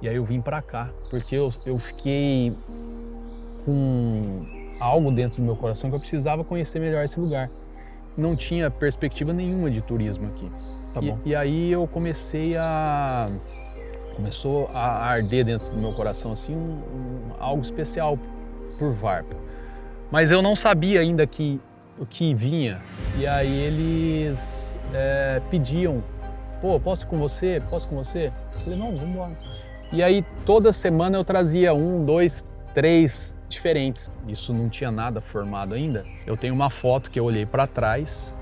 E aí eu vim para cá, porque eu fiquei com algo dentro do meu coração que eu precisava conhecer melhor esse lugar. Não tinha perspectiva nenhuma de turismo aqui. Tá bom. E aí eu começou a arder dentro do meu coração assim algo especial por Varpa. Mas eu não sabia ainda o que vinha. E aí eles pediam, pô, posso ir com você? Posso ir com você? Eu falei, não, vamos embora. E aí toda semana eu trazia 1, 2, 3 diferentes. Isso não tinha nada formado ainda. Eu tenho uma foto que eu olhei para trás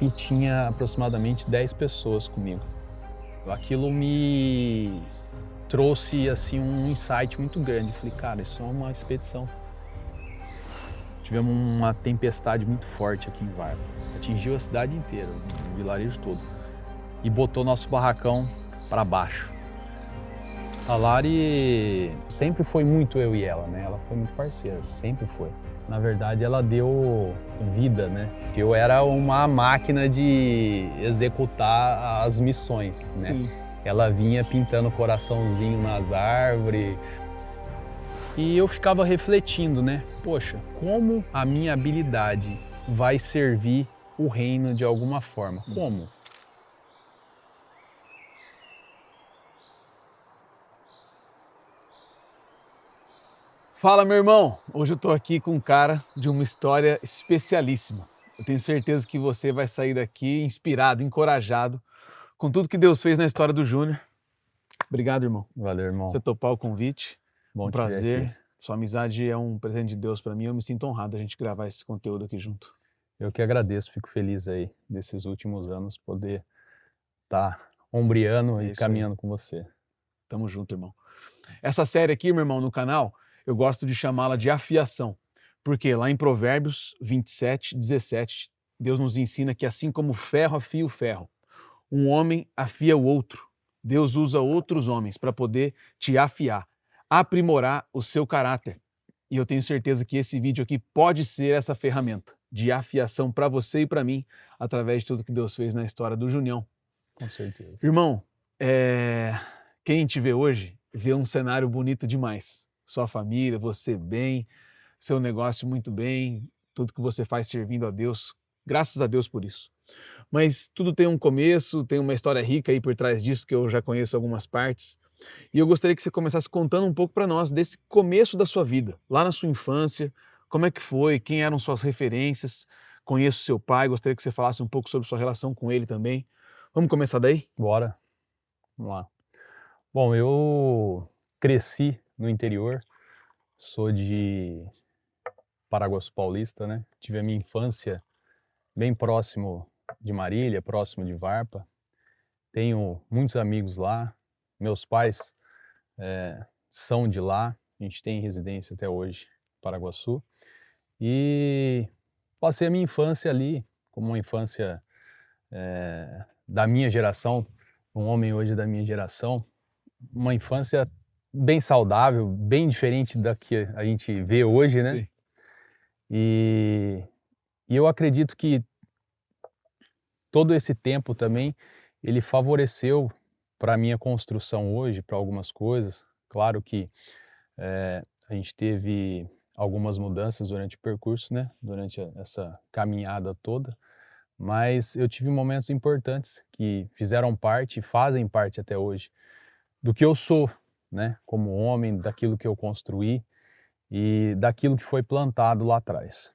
e tinha aproximadamente 10 pessoas comigo. Aquilo me trouxe assim um insight muito grande. Falei, cara, isso é uma expedição. Tivemos uma tempestade muito forte aqui em Varpa. Atingiu a cidade inteira, o vilarejo todo. E botou nosso barracão para baixo. A Lari sempre foi muito eu e ela, né? Ela foi muito parceira, sempre foi. Na verdade, ela deu vida, né? Eu era uma máquina de executar as missões, né? Sim. Ela vinha pintando coraçãozinho nas árvores. E eu ficava refletindo, né? Poxa, como a minha habilidade vai servir o reino de alguma forma? Como? Fala, meu irmão! Hoje eu tô aqui com um cara de uma história especialíssima. Eu tenho certeza que você vai sair daqui inspirado, encorajado com tudo que Deus fez na história do Júnior. Obrigado, irmão. Valeu, irmão. Você topar o convite. Bom Um te ver aqui. prazer. Sua amizade é um presente de Deus pra mim. Eu me sinto honrado a gente gravar esse conteúdo aqui junto. Eu que agradeço, fico feliz aí desses últimos anos poder estar ombreando É e isso aí. caminhando com você. Tamo junto, irmão. Essa série aqui, meu irmão, no canal, eu gosto de chamá-la de afiação. Porque lá em Provérbios 27, 17, Deus nos ensina que assim como o ferro afia o ferro, um homem afia o outro. Deus usa outros homens para poder te afiar, aprimorar o seu caráter. E eu tenho certeza que esse vídeo aqui pode ser essa ferramenta de afiação para você e para mim, através de tudo que Deus fez na história do Junião. Com certeza. Irmão, quem te vê hoje vê um cenário bonito demais. Sua família, você bem, seu negócio muito bem, tudo que você faz servindo a Deus. Graças a Deus por isso. Mas tudo tem um começo, tem uma história rica aí por trás disso, que eu já conheço algumas partes. E eu gostaria que você começasse contando um pouco para nós desse começo da sua vida, lá na sua infância, como é que foi, quem eram suas referências. Conheço seu pai, gostaria que você falasse um pouco sobre sua relação com ele também. Vamos começar daí? Bora, vamos lá. Bom, eu cresci no interior, sou de Paraguaçu Paulista, né? Tive a minha infância bem próximo de Marília, próximo de Varpa. Tenho muitos amigos lá, meus pais são de lá, a gente tem residência até hoje em Paraguaçu. E passei a minha infância ali, como uma infância da minha geração, um homem hoje da minha geração, uma infância bem saudável, bem diferente da que a gente vê hoje, né? Sim. E, e eu acredito que todo esse tempo também, ele favoreceu para a minha construção hoje, para algumas coisas. Claro que a gente teve algumas mudanças durante o percurso, né? Durante essa caminhada toda, mas eu tive momentos importantes que fizeram parte e fazem parte até hoje do que eu sou, né? Como homem, daquilo que eu construí e daquilo que foi plantado lá atrás.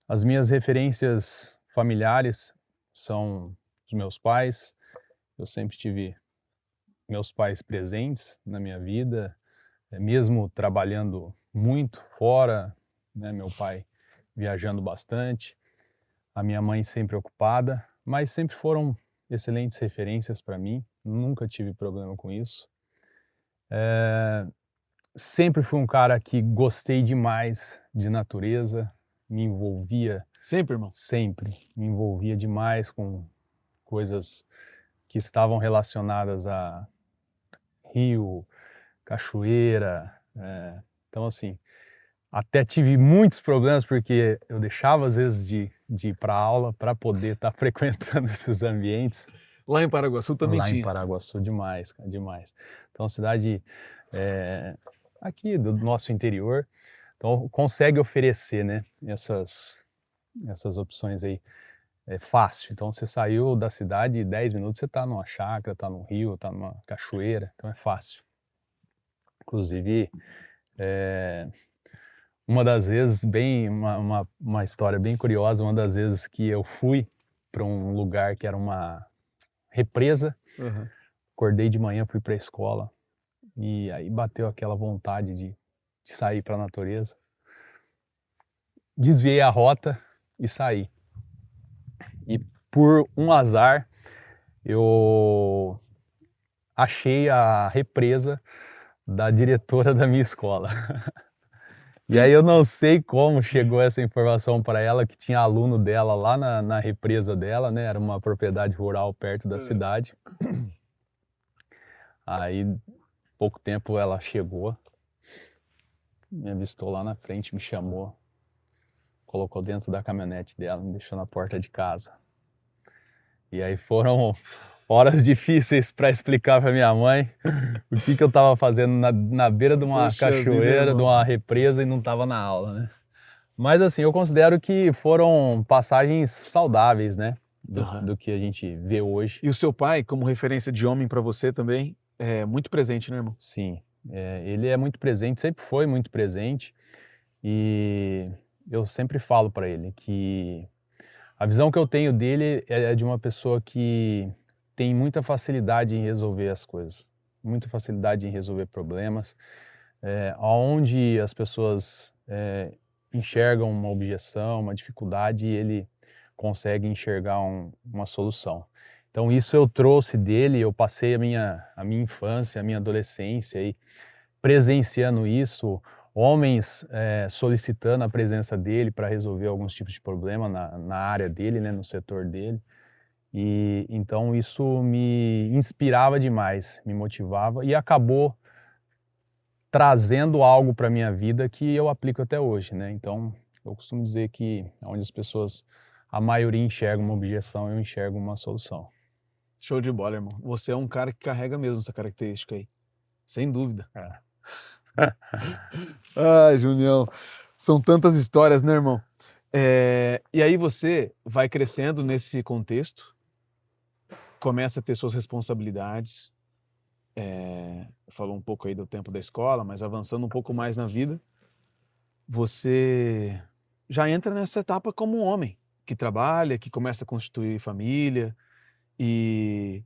As minhas referências familiares são os meus pais. Eu sempre tive meus pais presentes na minha vida, mesmo trabalhando muito fora, né? Meu pai viajando bastante, a minha mãe sempre ocupada, mas sempre foram excelentes referências para mim, nunca tive problema com isso. Sempre fui um cara que gostei demais de natureza, me envolvia Sempre, irmão? sempre, me envolvia demais com coisas que estavam relacionadas a rio, cachoeira, então assim, até tive muitos problemas porque eu deixava às vezes de ir para aula para poder estar frequentando esses ambientes. Lá em Paraguaçu também Lá em tinha. Paraguaçu, demais, cara, demais. Então, cidade aqui do nosso interior, então consegue oferecer, né, essas opções aí, é fácil. Então você saiu da cidade e 10 minutos você tá numa chácara, tá num rio, tá numa cachoeira, então é fácil. Inclusive, eh, uma das vezes bem uma história bem curiosa, uma das vezes que eu fui para um lugar que era uma represa, Aham. acordei de manhã, fui para a escola, e aí bateu aquela vontade de sair para a natureza. Desviei a rota e saí. E por um azar, eu achei a represa da diretora da minha escola. E aí eu não sei como chegou essa informação para ela, que tinha aluno dela lá na represa dela, né, era uma propriedade rural perto da Hã. cidade. Aí, pouco tempo ela chegou, me avistou lá na frente, me chamou, colocou dentro da caminhonete dela, me deixou na porta de casa. E aí foram horas difíceis para explicar para minha mãe o que eu estava fazendo na beira de uma Poxa vida, cachoeira, de irmão. uma represa e não estava na aula, né. Mas assim, eu considero que foram passagens saudáveis, né, do Aham. do que a gente vê hoje. E o seu pai, como referência de homem pra você também, é muito presente, né, irmão? Sim, ele é muito presente, sempre foi muito presente, e eu sempre falo para ele que a visão que eu tenho dele é de uma pessoa que tem muita facilidade em resolver as coisas, muita facilidade em resolver problemas, aonde as pessoas, enxergam uma objeção, uma dificuldade, ele consegue enxergar uma solução. Então isso eu trouxe dele, eu passei a minha infância, a minha adolescência aí presenciando isso, homens, solicitando a presença dele para resolver alguns tipos de problema na área dele, né, no setor dele. E então isso me inspirava demais, me motivava e acabou trazendo algo para minha vida que eu aplico até hoje, né. Então, eu costumo dizer que onde as pessoas, a maioria enxerga uma objeção, eu enxergo uma solução. Show de bola, irmão. Você é um cara que carrega mesmo essa característica aí, sem dúvida. É. Ai, Junião, são tantas histórias, né, irmão? E aí você vai crescendo nesse contexto, começa a ter suas responsabilidades, falou um pouco aí do tempo da escola, mas avançando um pouco mais na vida, você já entra nessa etapa como um homem, que trabalha, que começa a constituir família, e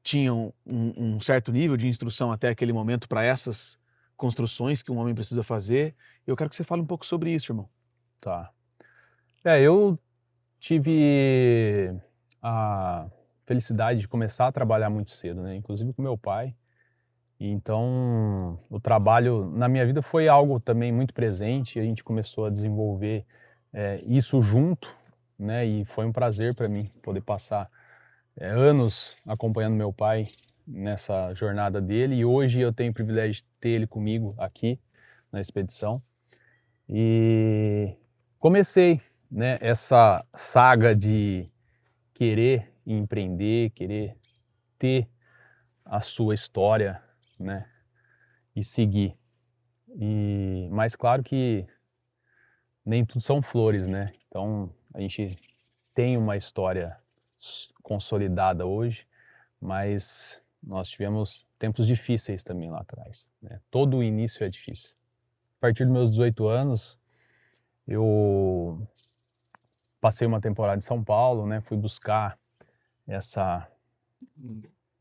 tinha um certo nível de instrução até aquele momento para essas construções que um homem precisa fazer. Eu quero que você fale um pouco sobre isso, irmão. Tá. Eu tive a felicidade de começar a trabalhar muito cedo, né, inclusive com meu pai. E então, o trabalho na minha vida foi algo também muito presente, e a gente começou a desenvolver, isso junto, né, e foi um prazer para mim poder passar, anos acompanhando meu pai nessa jornada dele, e hoje eu tenho o privilégio de ter ele comigo aqui na expedição. E comecei, né, essa saga de querer empreender, querer ter a sua história, né, e seguir. Mas claro que nem tudo são flores, né, então a gente tem uma história consolidada hoje, mas nós tivemos tempos difíceis também lá atrás, né, todo o início é difícil. A partir dos meus 18 anos, eu passei uma temporada em São Paulo, né, fui buscar essa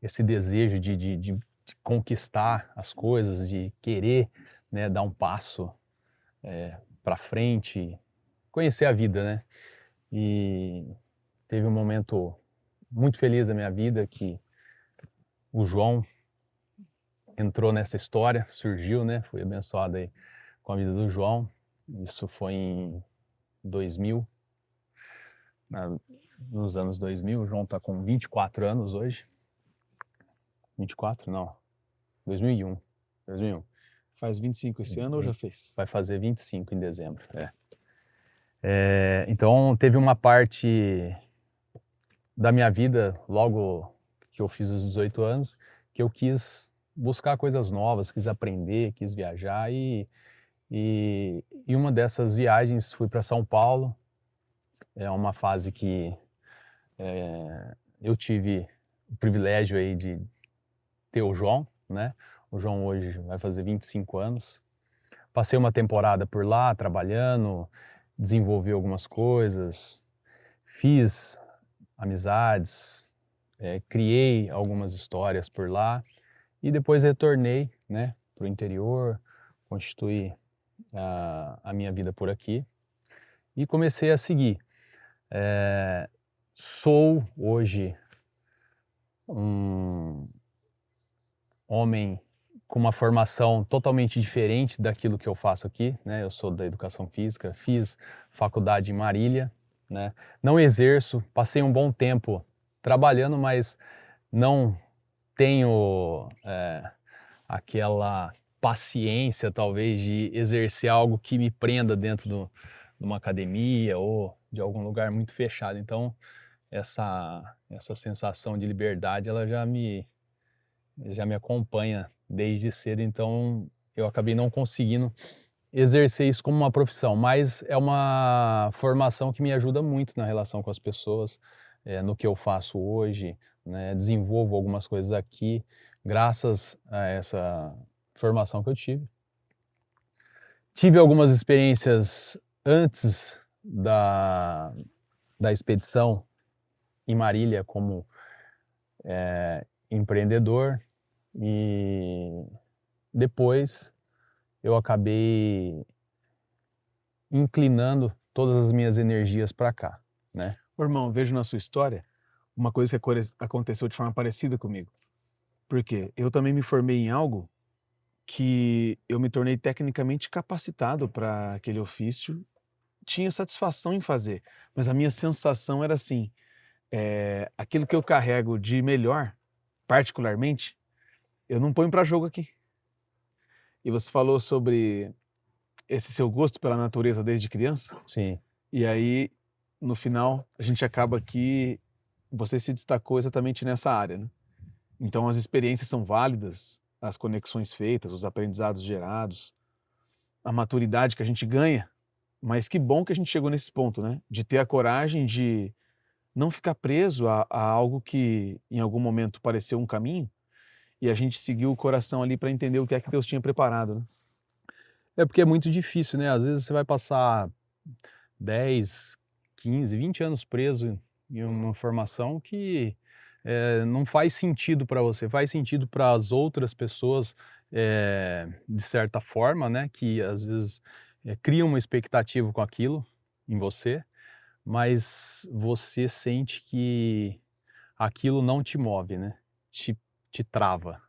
esse desejo de conquistar as coisas, de querer, né, dar um passo, para frente, conhecer a vida, né. E teve um momento muito feliz da minha vida que o João entrou nessa história, surgiu, né, fui abençoado aí com a vida do João. Isso foi em 2000, na nos anos 2000. O João está com 24 anos hoje. 24 não, 2001, 2001. Faz 25 esse ano ou já fez? Vai fazer 25 em dezembro, então teve uma parte da minha vida logo que eu fiz os 18 anos, que eu quis buscar coisas novas, quis aprender, quis viajar e uma dessas viagens fui para São Paulo. É uma fase que eu tive o privilégio aí de ter o João, né? O João hoje vai fazer 25 anos. Passei uma temporada por lá trabalhando, desenvolvi algumas coisas, fiz amizades, criei algumas histórias por lá e depois retornei, né, para o interior, constituí a minha vida por aqui e comecei a seguir. Sou hoje um homem com uma formação totalmente diferente daquilo que eu faço aqui, né? Eu sou da educação física, fiz faculdade em Marília, né? Não exerço, passei um bom tempo trabalhando, mas não tenho aquela paciência, talvez, de exercer algo que me prenda dentro de uma academia ou de algum lugar muito fechado. Então, essa sensação de liberdade, ela já me acompanha desde cedo, então eu acabei não conseguindo exercer isso como uma profissão, mas é uma formação que me ajuda muito na relação com as pessoas, no que eu faço hoje, né? Desenvolvo algumas coisas aqui, graças a essa formação que eu tive. Tive algumas experiências antes da expedição em Marília como empreendedor e depois eu acabei inclinando todas as minhas energias para cá, né? Ô, irmão, vejo na sua história uma coisa que aconteceu de forma parecida comigo. Porque eu também me formei em algo que eu me tornei tecnicamente capacitado para aquele ofício, tinha satisfação em fazer, mas a minha sensação era assim, aquilo que eu carrego de melhor, particularmente, eu não ponho para jogo aqui. E você falou sobre esse seu gosto pela natureza desde criança, Sim, e aí, no final, a gente acaba que você se destacou exatamente nessa área, né? Então as experiências são válidas, as conexões feitas, os aprendizados gerados, a maturidade que a gente ganha, mas que bom que a gente chegou nesse ponto, né? De ter a coragem de não ficar preso a algo que em algum momento pareceu um caminho e a gente seguiu o coração ali para entender o que é que Deus tinha preparado, né? é porque é muito difícil, né? Às vezes você vai passar 10, 15, 20 anos preso em uma formação que não faz sentido para você, faz sentido para as outras pessoas, de certa forma, né? Que às vezes criam uma expectativa com aquilo em você, mas você sente que aquilo não te move, né? Te, te trava.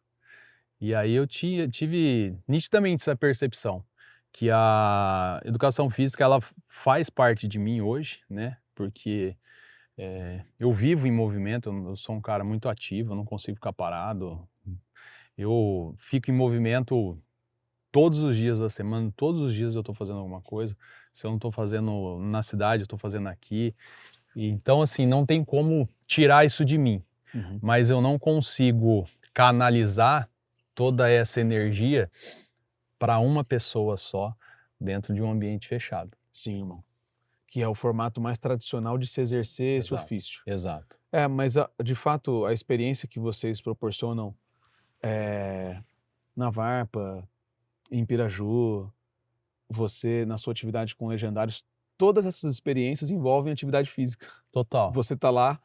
E aí eu tive nitidamente essa percepção que a educação física ela faz parte de mim hoje, né? Porque eu vivo em movimento, eu sou um cara muito ativo, eu não consigo ficar parado. Eu fico em movimento todos os dias da semana, todos os dias eu estou fazendo alguma coisa. Se eu não estou fazendo na cidade, eu estou fazendo aqui. E então, assim, não tem como tirar isso de mim, Uhum. mas eu não consigo canalizar toda essa energia para uma pessoa só dentro de um ambiente fechado. Sim, irmão. Que é o formato mais tradicional de se exercer esse Exato, ofício. exato. Mas de fato, a experiência que vocês proporcionam na Varpa, em Piraju, você na sua atividade com legendários, todas essas experiências envolvem atividade física. Total. Você está lá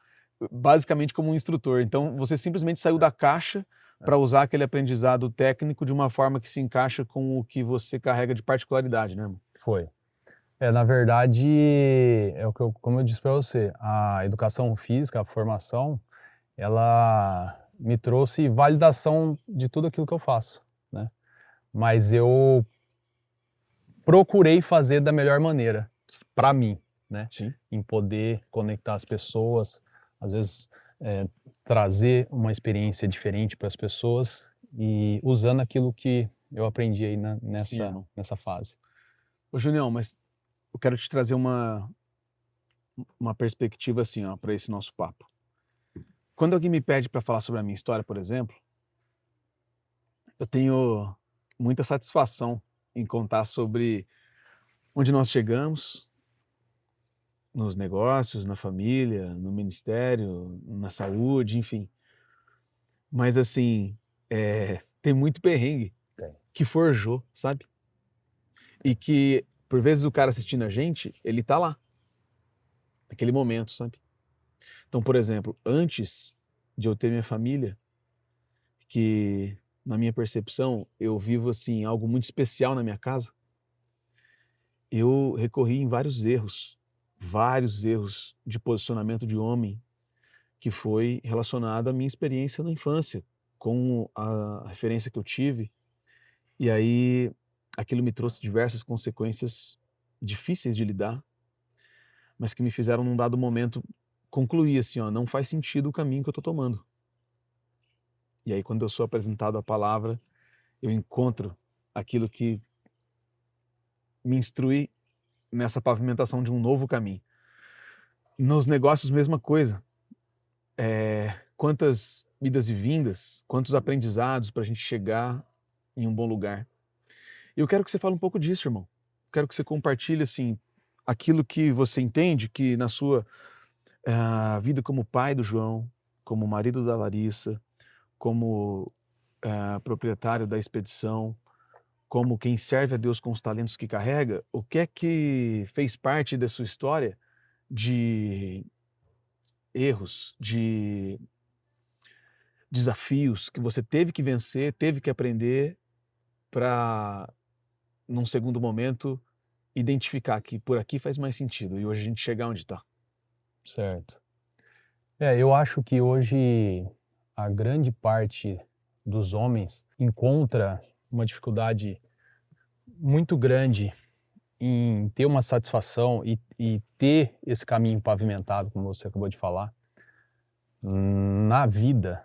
basicamente como um instrutor, então você simplesmente saiu da caixa para usar aquele aprendizado técnico de uma forma que se encaixa com o que você carrega de particularidade, né, irmão? Foi. Na verdade, é o que como eu disse para você, a educação física, a formação, ela me trouxe validação de tudo aquilo que eu faço, né. Mas eu procurei fazer da melhor maneira, para mim, né, Sim. em poder conectar as pessoas, às vezes, trazer uma experiência diferente para as pessoas e usando aquilo que eu aprendi aí Sim, irmão. nessa fase. Ô, Junião, mas eu quero te trazer uma perspectiva assim, ó, para esse nosso papo. Quando alguém me pede para falar sobre a minha história, por exemplo, eu tenho muita satisfação em contar sobre onde nós chegamos, nos negócios, na família, no ministério, na saúde, enfim. Mas assim, tem muito perrengue Tem. que forjou, sabe? E que, por vezes, o cara assistindo a gente, ele tá lá, naquele momento, sabe? Então, por exemplo, antes de eu ter minha família, que na minha percepção eu vivo assim algo muito especial na minha casa, eu recorri em vários erros de posicionamento de homem, que foi relacionado à minha experiência na infância, com a referência que eu tive, e aí aquilo me trouxe diversas consequências difíceis de lidar, mas que me fizeram num dado momento concluir assim, ó, não faz sentido o caminho que eu tô tomando. E aí quando eu sou apresentado à palavra, eu encontro aquilo que me instrui nessa pavimentação de um novo caminho. Nos negócios, mesma coisa. Quantas idas e vindas, quantos aprendizados para a gente chegar em um bom lugar. E eu quero que você fale um pouco disso, irmão. Quero que você compartilhe, assim, aquilo que você entende que na sua vida como pai do João, como marido da Larissa, como proprietário da expedição, como quem serve a Deus com os talentos que carrega, o que é que fez parte da sua história de erros, de desafios que você teve que vencer, teve que aprender para, num segundo momento, identificar que por aqui faz mais sentido e hoje a gente chegar onde está. Certo. Eu acho que hoje a grande parte dos homens encontra uma dificuldade muito grande em ter uma satisfação e ter esse caminho pavimentado, como você acabou de falar, na vida,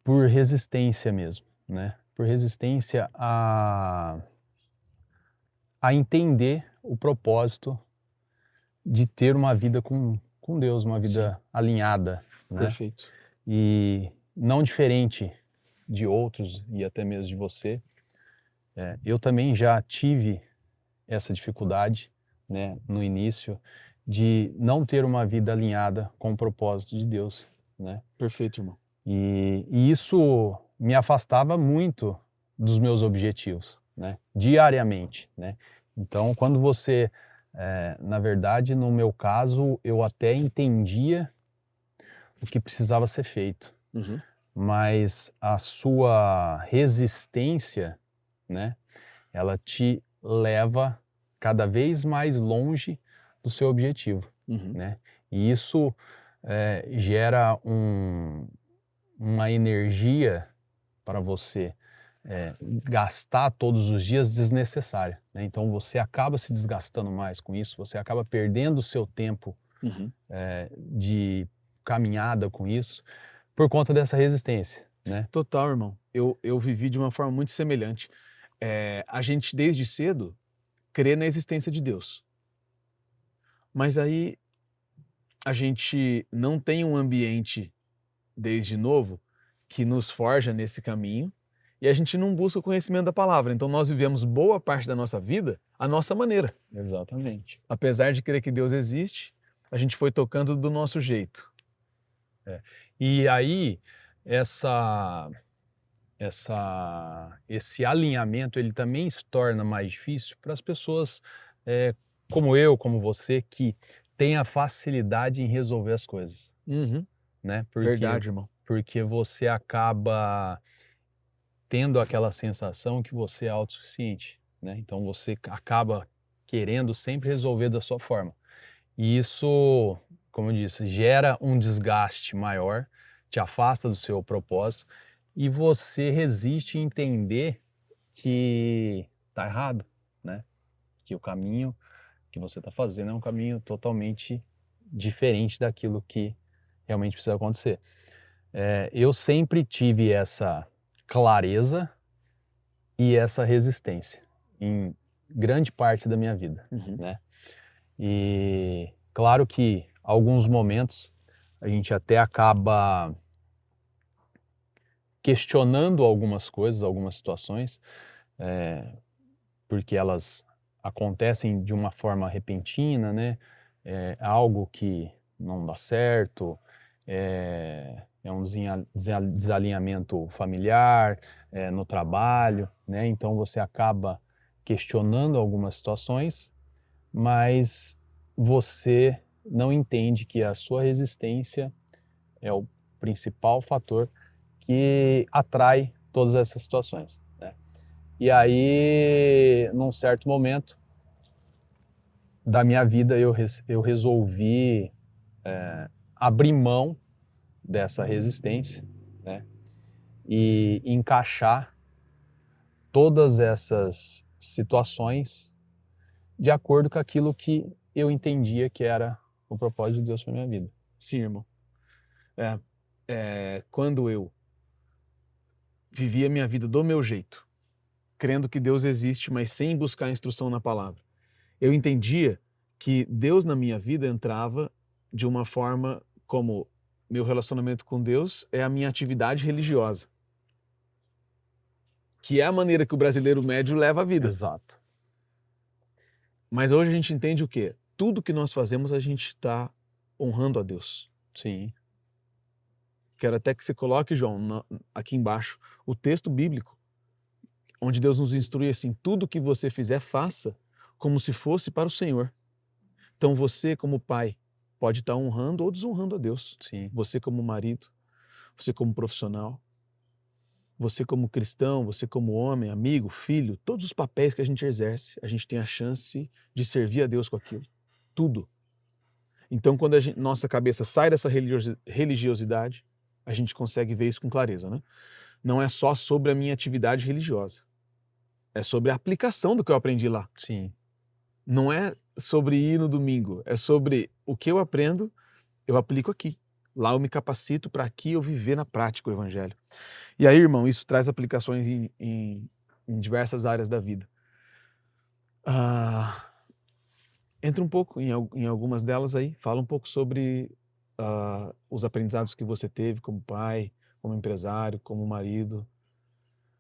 por resistência mesmo, né? Por resistência a entender o propósito de ter uma vida com Deus, uma Sim, vida alinhada, né? perfeito. E não diferente de outros e até mesmo de você, eu também já tive essa dificuldade, né, no início, de não ter uma vida alinhada com o propósito de Deus, né? Perfeito, irmão. E isso me afastava muito dos meus objetivos, né, diariamente, né? Então, quando você, na verdade, no meu caso, eu até entendia o que precisava ser feito, Uhum. mas a sua resistência, né, ela te leva cada vez mais longe do seu objetivo, Uhum. né? E isso gera uma energia para você gastar todos os dias desnecessária, né? Então você acaba se desgastando mais com isso, você acaba perdendo o seu tempo Uhum. de caminhada com isso por conta dessa resistência, né? Total, irmão. Eu vivi de uma forma muito semelhante. A gente, desde cedo, crê na existência de Deus. Mas aí a gente não tem um ambiente, desde novo, que nos forja nesse caminho e a gente não busca o conhecimento da palavra. Então nós vivemos boa parte da nossa vida à nossa maneira. Exatamente. Apesar de crer que Deus existe, a gente foi tocando do nosso jeito. E aí esse alinhamento ele também se torna mais difícil para as pessoas como eu, como você, que tem a facilidade em resolver as coisas, Uhum. né? Verdade, irmão. Porque você acaba tendo aquela sensação que você é autossuficiente, né? Então você acaba querendo sempre resolver da sua forma. E isso, como eu disse, gera um desgaste maior, te afasta do seu propósito e você resiste em entender que tá errado, né? Que o caminho que você está fazendo é um caminho totalmente diferente daquilo que realmente precisa acontecer. Eu sempre tive essa clareza e essa resistência em grande parte da minha vida, Uhum. né? E claro que alguns momentos a gente até acaba questionando algumas coisas, algumas situações, porque elas acontecem de uma forma repentina, né? Algo que não dá certo, é um desalinhamento familiar, no trabalho, né? Então você acaba questionando algumas situações, mas você não entende que a sua resistência é o principal fator que atrai todas essas situações, né? E aí, num certo momento da minha vida, eu resolvi abrir mão dessa resistência, né? E encaixar todas essas situações de acordo com aquilo que eu entendia que era o propósito de Deus para minha vida. Sim, irmão. Quando eu vivia minha vida do meu jeito, crendo que Deus existe, mas sem buscar instrução na palavra, eu entendia que Deus na minha vida entrava de uma forma como meu relacionamento com Deus é a minha atividade religiosa, que é a maneira que o brasileiro médio leva a vida. Exato. Mas hoje a gente entende o quê? Tudo que nós fazemos a gente está honrando a Deus. Sim. Quero até que você coloque, João, aqui embaixo, o texto bíblico, onde Deus nos instrui assim: tudo que você fizer, faça como se fosse para o Senhor. Então você, como pai, pode estar honrando ou desonrando a Deus. Sim. Você como marido, você como profissional, você como cristão, você como homem, amigo, filho, todos os papéis que a gente exerce, a gente tem a chance de servir a Deus com aquilo. Tudo. Então, quando nossa cabeça sai dessa religiosidade, a gente consegue ver isso com clareza, né? Não é só sobre a minha atividade religiosa. É sobre a aplicação do que eu aprendi lá. Sim. Não é sobre ir no domingo, é sobre o que eu aprendo, eu aplico aqui. Lá eu me capacito para aqui eu viver na prática o evangelho. E aí, irmão, isso traz aplicações em diversas áreas da vida. Entra um pouco em algumas delas aí, fala um pouco sobre os aprendizados que você teve como pai, como empresário, como marido,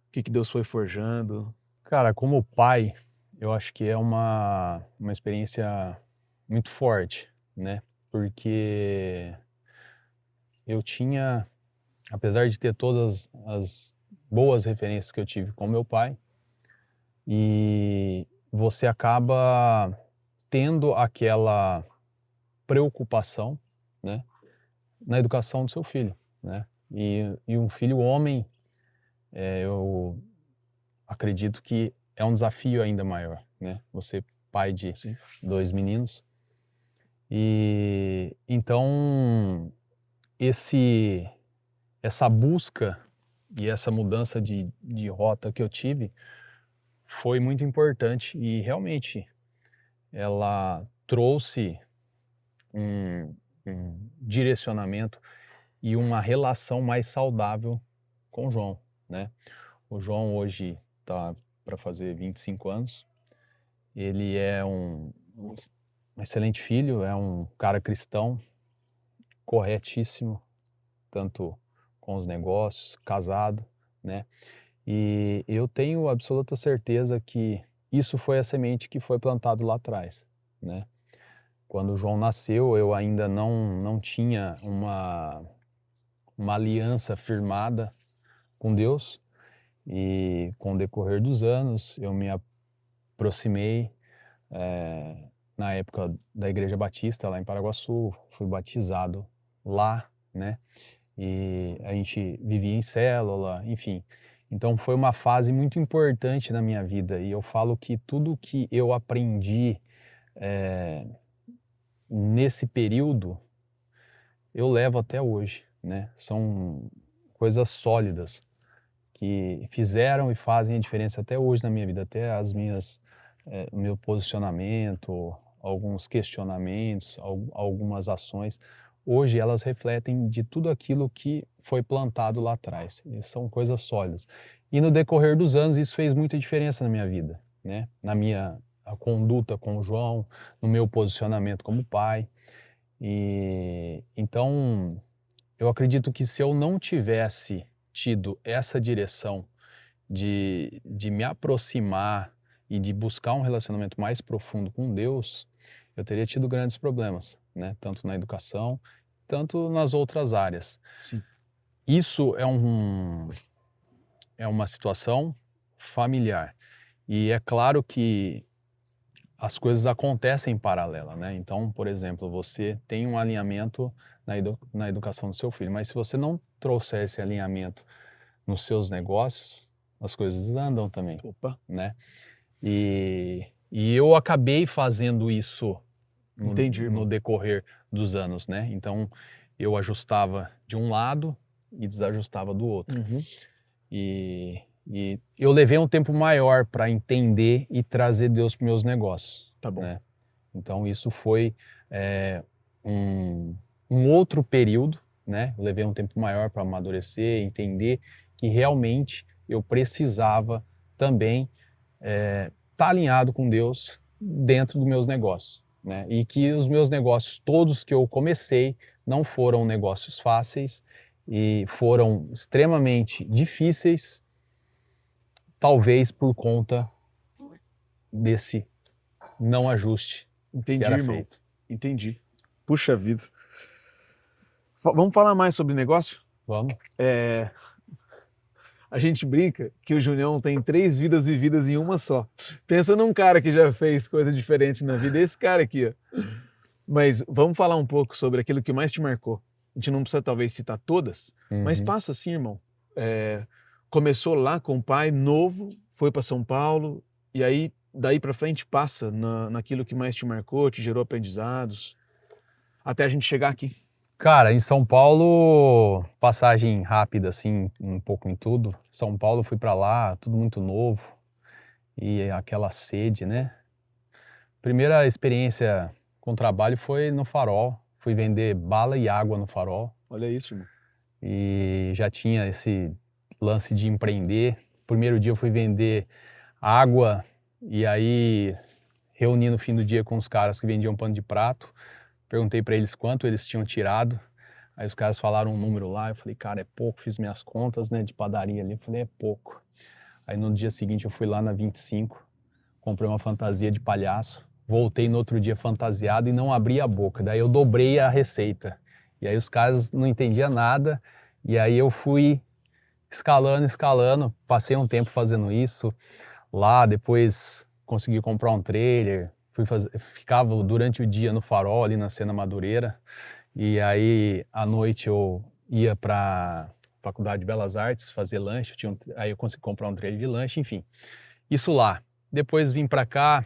o que Deus foi forjando. Cara, como pai, eu acho que é uma experiência muito forte, né? Porque eu tinha, apesar de ter todas as boas referências que eu tive com meu pai, e você acaba tendo aquela preocupação, né, na educação do seu filho, né? E um filho homem, eu acredito que é um desafio ainda maior, né? Você pai de Sim. 2 meninos. E então essa busca e essa mudança de rota que eu tive foi muito importante e realmente ela trouxe um direcionamento e uma relação mais saudável com o João, né? O João hoje está para fazer 25 anos. Ele é um excelente filho, é um cara cristão, corretíssimo, tanto com os negócios, casado, né? E eu tenho absoluta certeza que isso foi a semente que foi plantado lá atrás, né? Quando o João nasceu, eu ainda não tinha uma aliança firmada com Deus, e com o decorrer dos anos eu me aproximei, na época da Igreja Batista lá em Paraguaçu, fui batizado lá, né? E a gente vivia em célula, enfim. Então foi uma fase muito importante na minha vida e eu falo que tudo que eu aprendi nesse período eu levo até hoje, né? São coisas sólidas que fizeram e fazem a diferença até hoje na minha vida, até o meu posicionamento, alguns questionamentos, algumas ações. Hoje elas refletem de tudo aquilo que foi plantado lá atrás. E são coisas sólidas. E no decorrer dos anos isso fez muita diferença na minha vida, né? Na minha a conduta com o João, no meu posicionamento como pai. E então eu acredito que se eu não tivesse tido essa direção de me aproximar e de buscar um relacionamento mais profundo com Deus, eu teria tido grandes problemas, né? Tanto na educação, tanto nas outras áreas. Sim. Isso é uma situação familiar. E é claro que as coisas acontecem em paralela, né? Então, por exemplo, você tem um alinhamento na educação do seu filho, mas se você não trouxer esse alinhamento nos seus negócios, as coisas andam também, Opa, né? E eu acabei fazendo isso entendi, no irmão. decorrer dos anos, né? Então, eu ajustava de um lado e desajustava do outro. Uhum. E eu levei um tempo maior para entender e trazer Deus para meus negócios, Tá bom. né? Então isso foi um, um outro período, né? Eu levei um tempo maior para amadurecer, entender que realmente eu precisava também estar alinhado com Deus dentro dos meus negócios, né? E que os meus negócios, todos que eu comecei, não foram negócios fáceis e foram extremamente difíceis, talvez por conta desse não ajuste que Entendi, era irmão. feito. Entendi. Puxa vida. Vamos falar mais sobre negócio? Vamos? A gente brinca que o Junião tem 3 vidas vividas em uma só. Pensa num cara que já fez coisa diferente na vida, esse cara aqui, ó. Mas vamos falar um pouco sobre aquilo que mais te marcou. A gente não precisa talvez citar todas, mas Uhum. passa assim, irmão. Começou lá com o pai novo, foi para São Paulo, e aí daí para frente passa naquilo que mais te marcou, te gerou aprendizados, até a gente chegar aqui. Cara, em São Paulo, passagem rápida, assim, um pouco em tudo. São Paulo, fui pra lá, tudo muito novo e aquela sede, né? Primeira experiência com trabalho foi no Farol. Fui vender bala e água no Farol Olha isso, irmão. e já tinha esse lance de empreender. Primeiro dia eu fui vender água e aí reuni no fim do dia com os caras que vendiam pano de prato. Perguntei para eles quanto eles tinham tirado. Aí os caras falaram um número lá, eu falei, cara, é pouco. Fiz minhas contas, né, de padaria ali, eu falei, é pouco. Aí no dia seguinte eu fui lá na 25, comprei uma fantasia de palhaço, voltei no outro dia fantasiado e não abri a boca. Daí eu dobrei a receita. E aí os caras não entendiam nada, e aí eu fui escalando, passei um tempo fazendo isso lá, depois consegui comprar um trailer, ficava durante o dia no Farol, ali na Cena Madureira, e aí à noite eu ia para Faculdade de Belas Artes fazer lanche, aí eu consegui comprar um trailer de lanche, enfim. Isso lá. Depois vim para cá,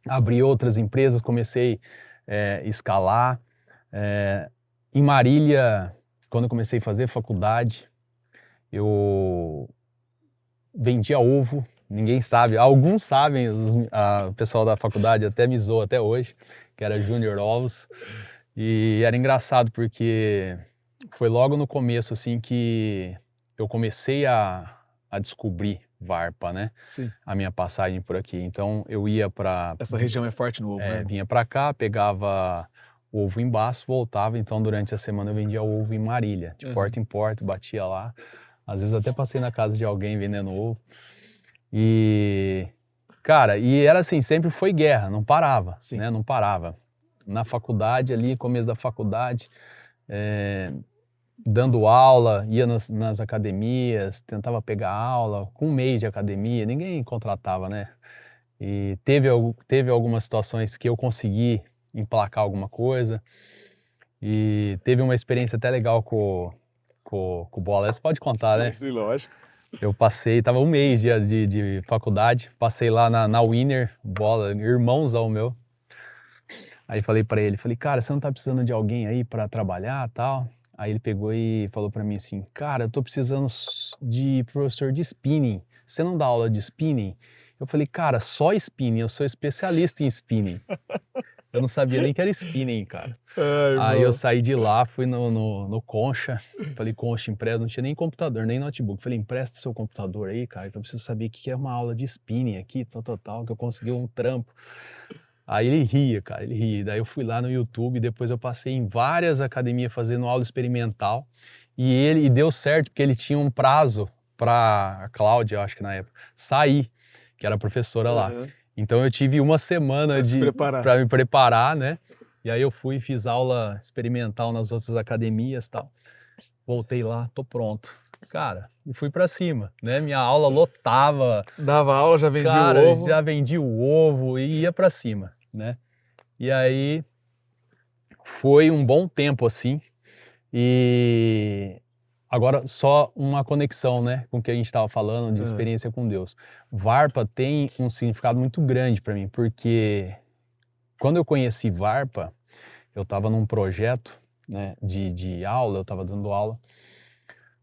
abri outras empresas, comecei a escalar. Em Marília, quando eu comecei a fazer faculdade, eu vendia ovo, ninguém sabe, alguns sabem, o pessoal da faculdade até me zoa até hoje, que era Júnior Ovos, e era engraçado porque foi logo no começo assim que eu comecei a descobrir Varpa, né? Sim. A minha passagem por aqui. Então eu ia para Essa região é forte no ovo, né, irmão? vinha para cá, pegava o ovo em Baço, voltava, então durante a semana eu vendia ovo em Marília, de porta em porta, batia lá. Às vezes até passei na casa de alguém vendendo ovo. E, cara, e era assim, sempre foi guerra, não parava, Sim. né? Não parava. Na faculdade ali, começo da faculdade, dando aula, ia nas academias, tentava pegar aula, com um mês de academia, ninguém contratava, né? E teve algumas situações que eu consegui emplacar alguma coisa. E teve uma experiência até legal com o Bola. Essa pode contar, né? Sim, lógico. Eu passei, tava um mês de faculdade, passei lá na Winner, Bola, irmãozão meu. Aí falei pra ele, cara, você não tá precisando de alguém aí pra trabalhar e tal? Aí ele pegou e falou pra mim assim, cara, eu tô precisando de professor de spinning. Você não dá aula de spinning? Eu falei, cara, só spinning, eu sou especialista em spinning. Eu não sabia nem que era spinning, cara. Aí eu saí de lá, fui no Concha, falei, Concha, empresta, não tinha nem computador, nem notebook. Falei, empresta seu computador aí, cara, que eu preciso saber o que é uma aula de spinning aqui, tal, que eu consegui um trampo. Aí ele ria, cara, ele ria. Daí eu fui lá no YouTube, depois eu passei em várias academias fazendo aula experimental e deu certo, porque ele tinha um prazo para a Cláudia, eu acho que na época, sair, que era a professora lá. Aham. Então eu tive uma semana Pra se preparar. para me preparar, né? E aí eu fui e fiz aula experimental nas outras academias e tal. Voltei lá, tô pronto. Cara, e fui pra cima, né? Minha aula lotava. Dava aula, já vendia Cara, o ovo. já vendi o ovo e ia pra cima, né? E aí foi um bom tempo assim. E agora só uma conexão, né, com o que a gente estava falando de experiência com Deus. Varpa tem um significado muito grande para mim, porque quando eu conheci Varpa, eu estava num projeto, né, de aula, eu estava dando aula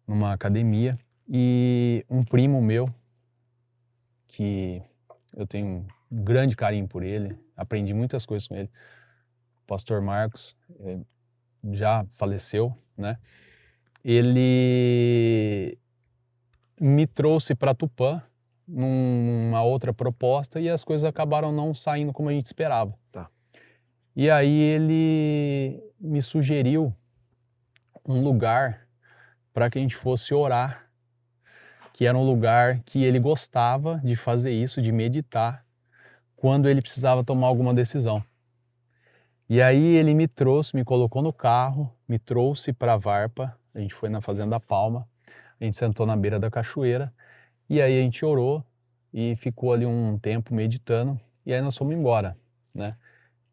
numa academia e um primo meu, que eu tenho um grande carinho por ele, aprendi muitas coisas com ele, o pastor Marcos, já faleceu, né? Ele me trouxe para Tupã numa outra proposta e as coisas acabaram não saindo como a gente esperava. Tá. E aí ele me sugeriu um lugar para que a gente fosse orar, que era um lugar que ele gostava de fazer isso, de meditar, quando ele precisava tomar alguma decisão. E aí ele me trouxe, me colocou no carro, me trouxe para Varpa, a gente foi na Fazenda Palma, a gente sentou na beira da cachoeira, e aí a gente orou e ficou ali um tempo meditando, e aí nós fomos embora, né?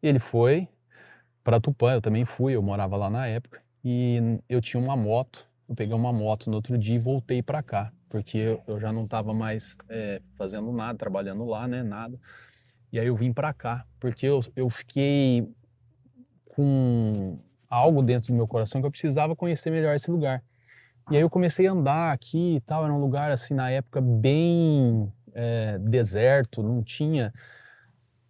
E ele foi para Tupã, eu também fui, eu morava lá na época, e eu tinha uma moto, eu peguei uma moto no outro dia e voltei para cá, porque eu já não estava mais fazendo nada, trabalhando lá, né, nada. E aí eu vim para cá, porque eu fiquei com algo dentro do meu coração que eu precisava conhecer melhor esse lugar. E aí eu comecei a andar aqui e tal, era um lugar assim na época bem deserto, não tinha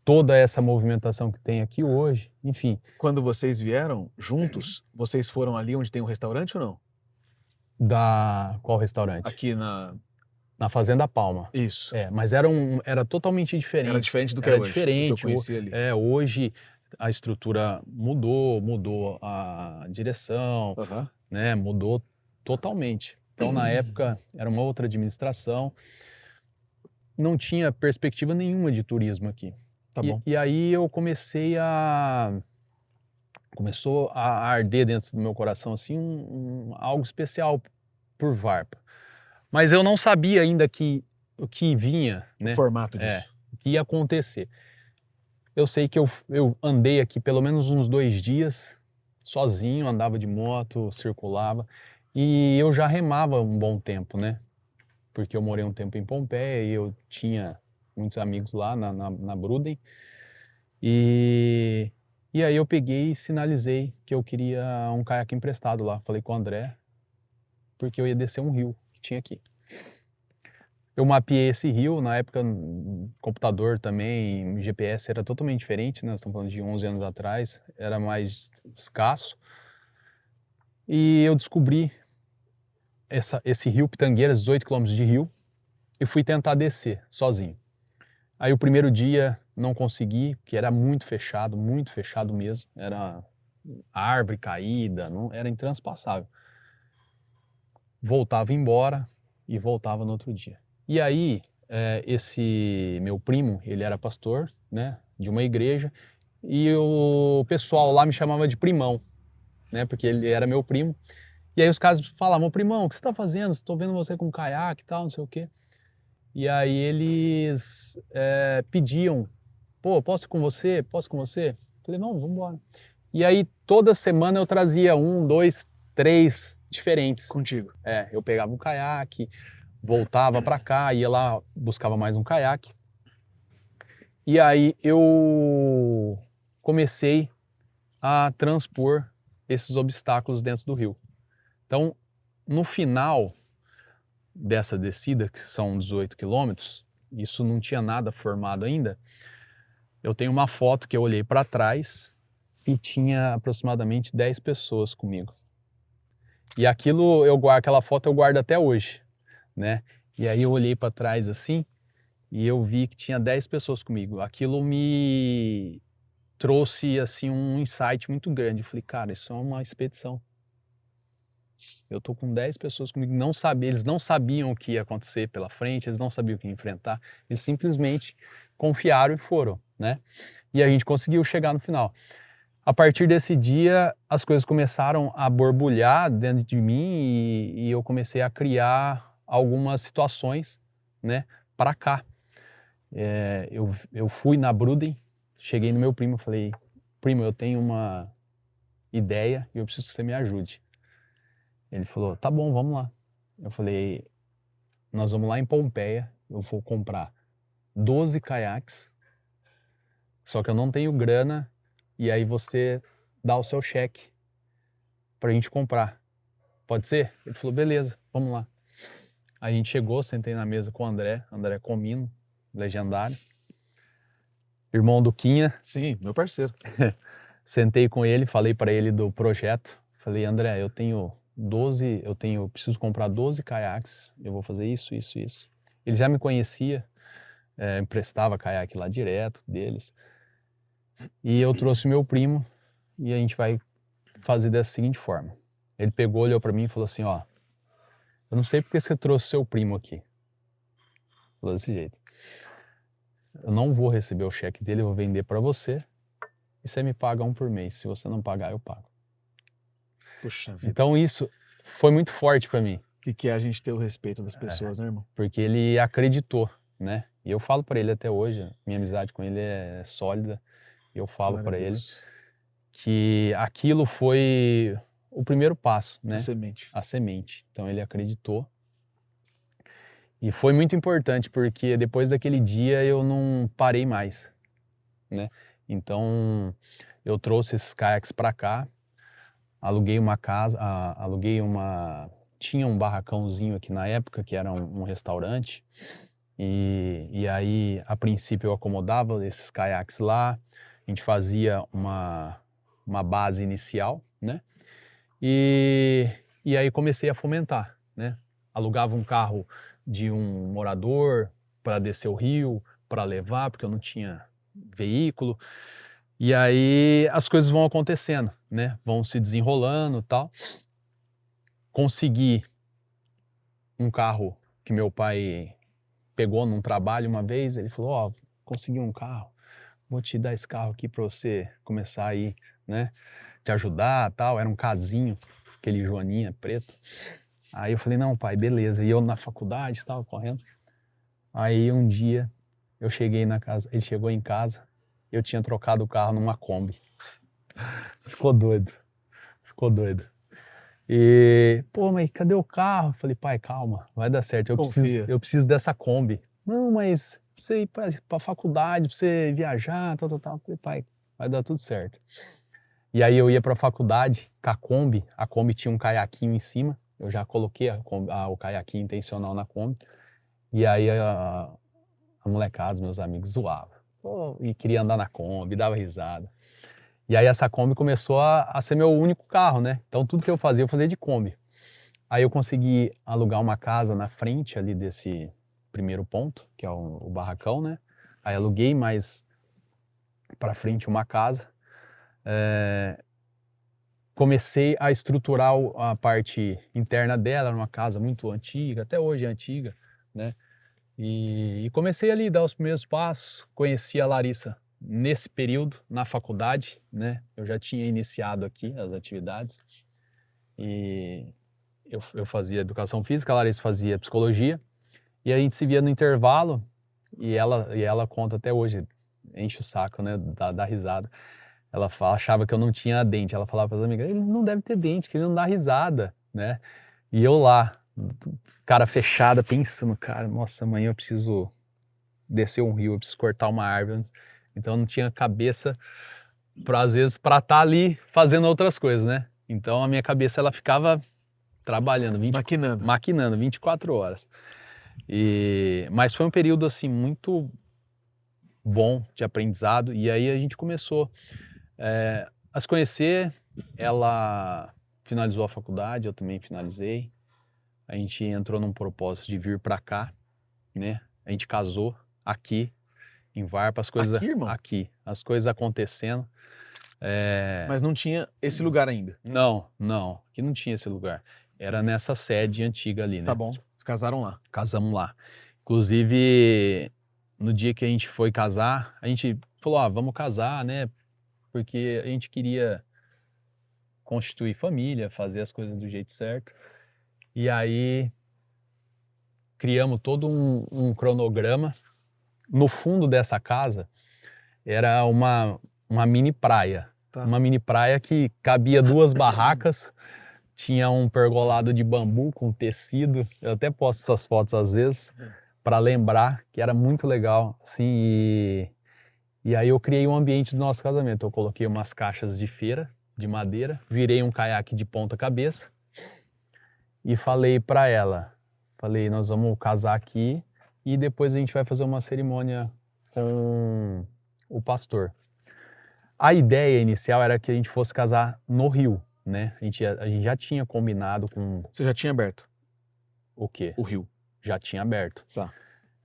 toda essa movimentação que tem aqui hoje, enfim. Quando vocês vieram juntos, vocês foram ali onde tem um restaurante ou não? Qual restaurante? Aqui na Fazenda Palma. Isso. Mas era totalmente diferente. Era diferente do que Era é hoje, do que eu diferente. conheci ali. Hoje a estrutura mudou a direção, Aham. né? Mudou totalmente. Então na época era uma outra administração, não tinha perspectiva nenhuma de turismo aqui. Tá bom. E aí eu começou a arder dentro do meu coração assim algo especial por Varpa. Mas eu não sabia ainda o que vinha, né? O formato disso. O que ia acontecer. Eu sei que eu andei aqui pelo menos uns 2 dias, sozinho, andava de moto, circulava, e eu já remava um bom tempo, né? Porque eu morei um tempo em Pompeia e eu tinha muitos amigos lá na Bruden. E aí eu peguei e sinalizei que eu queria um caiaque emprestado lá. Falei com o André, porque eu ia descer um rio que tinha aqui. Eu mapeei esse rio, na época computador também, GPS era totalmente diferente, né? Nós estamos falando de 11 anos atrás, era mais escasso. E eu descobri esse rio Pitangueiras, 18 quilômetros de rio, e fui tentar descer sozinho. Aí o primeiro dia não consegui, porque era muito fechado mesmo, era árvore caída, não, era intranspassável. Voltava embora e voltava no outro dia. E aí, esse meu primo, ele era pastor, né, de uma igreja, e o pessoal lá me chamava de primão, né, porque ele era meu primo. E aí os caras falavam, primão, o que você tá fazendo? Estou vendo você com caiaque e tal, não sei o quê. E aí eles pediam, pô, posso ir com você? Posso ir com você? Falei, não, vamos embora. E aí toda semana eu trazia 1, 2, 3 diferentes. Contigo. Eu pegava um caiaque, voltava para cá, ia lá, buscava mais um caiaque. E aí eu comecei a transpor esses obstáculos dentro do rio. Então, no final dessa descida, que são 18 quilômetros, isso não tinha nada formado ainda, eu tenho uma foto que eu olhei para trás e tinha aproximadamente 10 pessoas comigo. E aquela foto eu guardo até hoje, né? E aí eu olhei para trás assim e eu vi que tinha 10 pessoas comigo. Aquilo me trouxe assim um insight muito grande. Eu falei, cara, isso é uma expedição. Eu tô com 10 pessoas comigo, eles não sabiam o que ia acontecer pela frente, eles não sabiam o que ia enfrentar, eles simplesmente confiaram e foram, né? E a gente conseguiu chegar no final. A partir desse dia, as coisas começaram a borbulhar dentro de mim e eu comecei a criar algumas situações, né, para cá. Eu fui na Bruden, cheguei no meu primo e falei, primo, eu tenho uma ideia e eu preciso que você me ajude. Ele falou, tá bom, vamos lá. Eu falei, nós vamos lá em Pompeia, eu vou comprar 12 caiaques, só que eu não tenho grana, e aí você dá o seu cheque pra gente comprar. Pode ser? Ele falou, beleza, vamos lá. A gente chegou, sentei na mesa com o André Comino, legendário, irmão do Quinha. Sim, meu parceiro. Sentei com ele, falei para ele do projeto. Falei, André, preciso comprar 12 caiaques, eu vou fazer isso, isso, isso. Ele já me conhecia, emprestava caiaque lá direto deles. E eu trouxe meu primo e a gente vai fazer dessa seguinte forma. Ele pegou, olhou para mim e falou assim, ó, eu não sei porque você trouxe seu primo aqui. Falou desse jeito. Eu não vou receber o cheque dele, eu vou vender para você e você me paga um por mês. Se você não pagar, eu pago. Puxa vida. Então isso foi muito forte para mim. O que é a gente ter o respeito das pessoas, né, irmão? Porque ele acreditou, né? E eu falo para ele até hoje, minha amizade com ele é sólida. Eu falo para ele que aquilo foi o primeiro passo, né? A semente. A semente. Então ele acreditou. E foi muito importante porque depois daquele dia eu não parei mais, né? Então eu trouxe esses caiaques para cá, aluguei uma casa, tinha um barracãozinho aqui na época que era um restaurante e aí a princípio eu acomodava esses caiaques lá, a gente fazia uma base inicial, né? E aí comecei a fomentar, né? Alugava um carro de um morador para descer o rio, para levar, porque eu não tinha veículo. E aí as coisas vão acontecendo, né? Vão se desenrolando e tal. Consegui um carro que meu pai pegou num trabalho uma vez, ele falou, ó, consegui um carro, vou te dar esse carro aqui para você começar aí, né? Te ajudar tal. Era um casinho, aquele Joaninha preto. Aí eu falei, não, pai, beleza. E eu na faculdade, estava correndo. Aí um dia eu cheguei na casa, ele chegou em casa, eu tinha trocado o carro numa Kombi. Ficou doido. E, pô, mas cadê o carro? Eu falei, pai, calma, vai dar certo. Eu preciso dessa Kombi. Não, mas pra você ir pra faculdade, pra você viajar, tal. Eu falei, pai, vai dar tudo certo. E aí eu ia pra faculdade com a Kombi tinha um caiaquinho em cima, eu já coloquei o caiaquinho intencional na Kombi, e aí a molecada, os meus amigos zoavam, e queria andar na Kombi, dava risada. E aí essa Kombi começou a ser meu único carro, né? Então tudo que eu fazia de Kombi. Aí eu consegui alugar uma casa na frente ali desse primeiro ponto, que é o barracão, né? Aí aluguei mais pra frente uma casa. Comecei a estruturar a parte interna dela, era uma casa muito antiga, até hoje é antiga, né? E comecei ali a dar os primeiros passos, conheci a Larissa nesse período, na faculdade, né? Eu já tinha iniciado aqui as atividades e eu fazia educação física, a Larissa fazia psicologia e a gente se via no intervalo e ela conta até hoje, enche o saco, né? Dá risada. Ela achava que eu não tinha dente. Ela falava para as amigas, ele não deve ter dente, que ele não dá risada, né? E eu lá, cara fechada, pensando, cara, nossa, amanhã eu preciso descer um rio, eu preciso cortar uma árvore. Então eu não tinha cabeça às vezes, para estar ali fazendo outras coisas, né? Então a minha cabeça, ela ficava trabalhando, maquinando 24 horas. Mas foi um período, assim, muito bom de aprendizado. E aí a gente começou a se conhecer. Ela finalizou a faculdade, eu também finalizei. A gente entrou num propósito de vir para cá, né? A gente casou aqui Em Varpa, as coisas Aqui, irmão? aqui, as coisas acontecendo. Mas não tinha esse lugar ainda. Não, aqui não tinha esse lugar. Era nessa sede antiga ali, né? Tá bom, vocês casaram lá. Casamos lá. Inclusive, no dia que a gente foi casar, a gente falou, vamos casar, né? Porque a gente queria constituir família, fazer as coisas do jeito certo. E aí, criamos todo um cronograma. No fundo dessa casa, era uma mini praia. Tá. Uma mini praia que cabia 2 barracas, tinha um pergolado de bambu com tecido. Eu até posto essas fotos às vezes para lembrar que era muito legal, assim. E aí eu criei um ambiente do nosso casamento. Eu coloquei umas caixas de feira de madeira, virei um caiaque de ponta cabeça e falei para ela, nós vamos casar aqui e depois a gente vai fazer uma cerimônia com o pastor. A ideia inicial era que a gente fosse casar no Rio, né? A gente já tinha combinado com... Você já tinha aberto O quê? o rio. Já tinha aberto. Tá.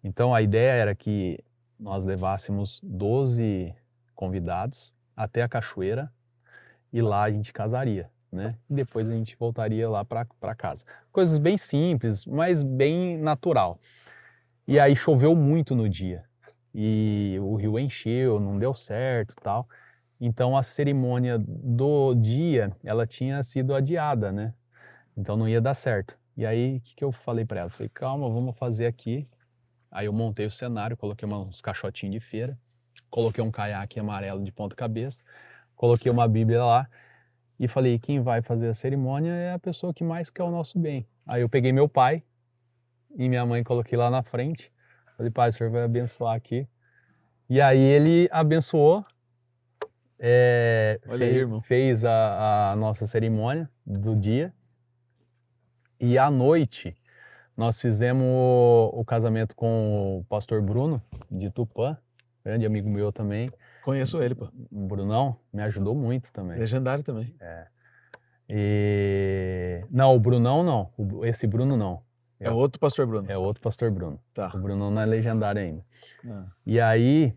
Então a ideia era que nós levássemos 12 convidados até a cachoeira e lá a gente casaria, né? E depois a gente voltaria lá para casa. Coisas bem simples, mas bem natural. E aí choveu muito no dia e o rio encheu, não deu certo e tal. Então a cerimônia do dia, ela tinha sido adiada, né? Então não ia dar certo. E aí o que eu falei para ela? Falei, calma, vamos fazer aqui. Aí eu montei o cenário, coloquei uns caixotinhos de feira, coloquei um caiaque amarelo de ponta cabeça, coloquei uma Bíblia lá e falei, quem vai fazer a cerimônia é a pessoa que mais quer o nosso bem. Aí eu peguei meu pai e minha mãe, coloquei lá na frente. Falei, pai, o senhor vai abençoar aqui. E aí ele abençoou, Olha aí, irmão. fez a nossa cerimônia do dia. E à noite nós fizemos o casamento com o pastor Bruno, de Tupã, grande amigo meu também. Conheço ele, pô. O Brunão me ajudou muito também. Legendário também. Não, o Brunão não, esse Bruno não. É outro pastor Bruno. É outro pastor Bruno. Tá. O Bruno não é legendário ainda. Ah. E aí,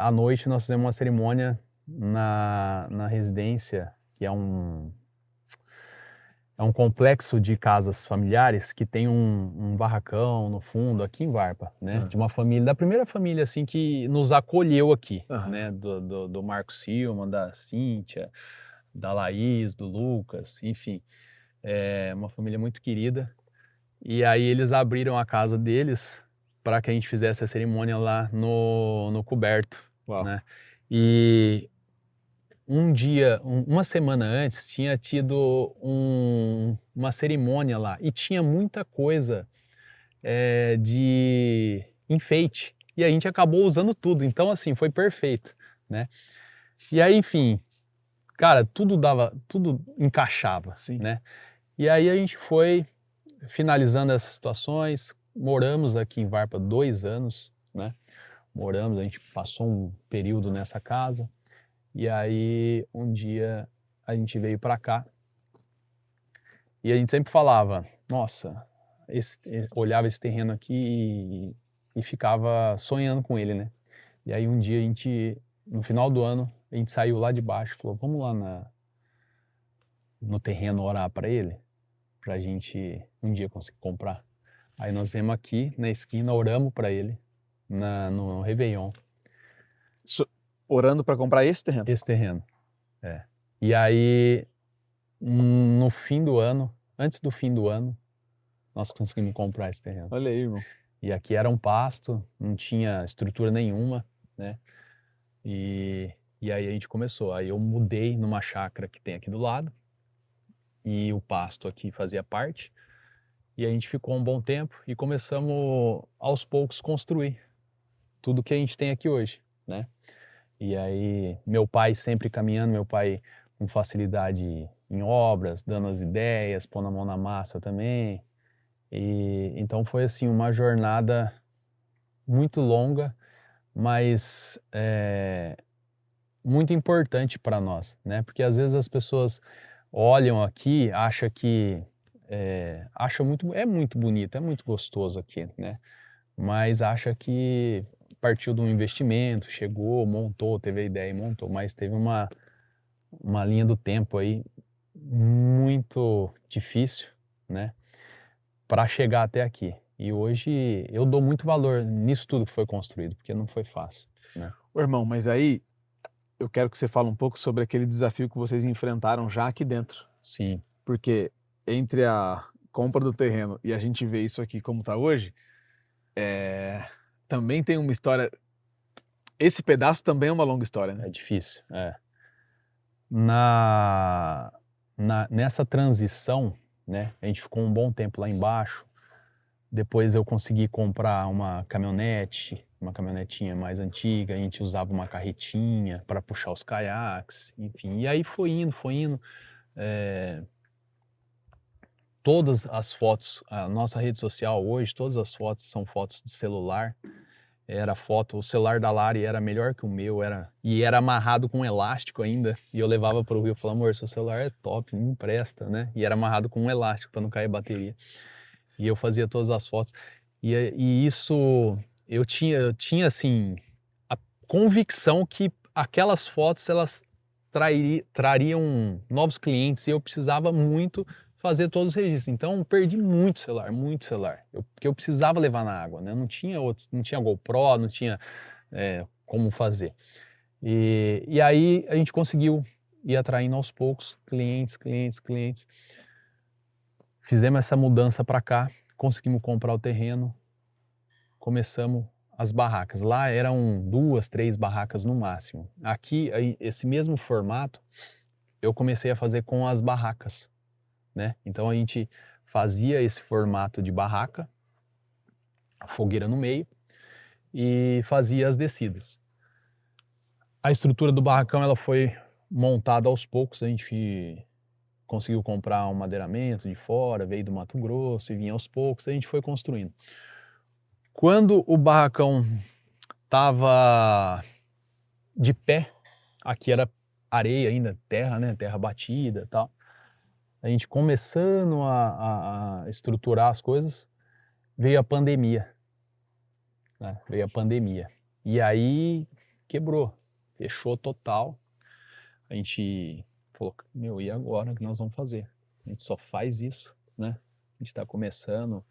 à noite, nós fizemos uma cerimônia na residência, que é um complexo de casas familiares que tem um barracão no fundo, aqui em Varpa, né? De uma família, da primeira família, assim, que nos acolheu aqui, né? Do Marco Silva, da Cíntia, da Laís, do Lucas, enfim. É uma família muito querida. E aí eles abriram a casa deles para que a gente fizesse a cerimônia lá no coberto, né? E um dia, uma semana antes, tinha tido uma cerimônia lá e tinha muita coisa de enfeite e a gente acabou usando tudo, então assim, foi perfeito, né? E aí, enfim, cara, tudo encaixava, né? E aí a gente foi finalizando essas situações, moramos aqui em Varpa 2 anos, né? A gente passou um período nessa casa. E aí, um dia, a gente veio para cá e a gente sempre falava, nossa, olhava esse terreno aqui e ficava sonhando com ele, né? E aí um dia no final do ano, a gente saiu lá de baixo e falou, vamos lá no terreno orar para ele, pra gente um dia conseguir comprar. Aí nós viemos aqui na esquina, oramos para ele, no Réveillon. Orando para comprar esse terreno? Esse terreno, E aí, no fim do ano, antes do fim do ano, nós conseguimos comprar esse terreno. Olha aí, irmão. E aqui era um pasto, não tinha estrutura nenhuma, né? E aí a gente começou. Aí eu mudei numa chácara que tem aqui do lado, e o pasto aqui fazia parte. E a gente ficou um bom tempo e começamos aos poucos construir tudo que a gente tem aqui hoje, né? E aí meu pai sempre caminhando, meu pai com facilidade em obras, dando as ideias, pondo a mão na massa também. E então foi assim uma jornada muito longa, mas muito importante para nós, né? Porque às vezes as pessoas olham aqui, acham que é muito bonito, é muito gostoso aqui, né? Mas acha que partiu de um investimento, chegou, montou, teve a ideia e montou, mas teve uma linha do tempo aí muito difícil, né, para chegar até aqui. E hoje eu dou muito valor nisso tudo que foi construído, porque não foi fácil, né. Ô, irmão, mas aí eu quero que você fale um pouco sobre aquele desafio que vocês enfrentaram já aqui dentro, Sim, porque entre a compra do terreno e a gente ver isso aqui como tá hoje, também tem uma história, esse pedaço também é uma longa história, né? é difícil, é. Na nessa transição, né, a gente ficou um bom tempo lá embaixo, depois eu consegui comprar uma caminhonete, uma caminhonetinha mais antiga, a gente usava uma carretinha para puxar os caiaques, enfim, e aí foi indo, eh, todas as fotos, a nossa rede social hoje, todas as fotos são fotos de celular, era foto, o celular da Lari era melhor que o meu, era amarrado com um elástico ainda, e eu levava para o Rio e falava: "Amor, seu celular é top, me empresta", né, e era amarrado com um elástico para não cair bateria. E eu fazia todas as fotos, e isso eu tinha, assim, a convicção que aquelas fotos elas trariam novos clientes e eu precisava muito fazer todos os registros. Então perdi muito celular, porque eu precisava levar na água, né, não tinha GoPro, não tinha, como fazer. E aí a gente conseguiu ir atraindo aos poucos clientes. Fizemos essa mudança para cá, conseguimos comprar o terreno, começamos as barracas. Lá eram 2, 3 barracas no máximo. Aqui, aí, esse mesmo formato, eu comecei a fazer com as barracas, né. Então a gente fazia esse formato de barraca, a fogueira no meio, e fazia as descidas. A estrutura do barracão ela foi montada aos poucos, a gente conseguiu comprar um madeiramento de fora, veio do Mato Grosso e vinha aos poucos, a gente foi construindo. Quando o barracão estava de pé, aqui era areia ainda, terra, né, terra batida e tal, a gente começando a estruturar as coisas, veio a pandemia, né, veio a pandemia. E aí quebrou, fechou total, a gente falou: "Meu, e agora, o que nós vamos fazer? A gente só faz isso, né, a gente está começando",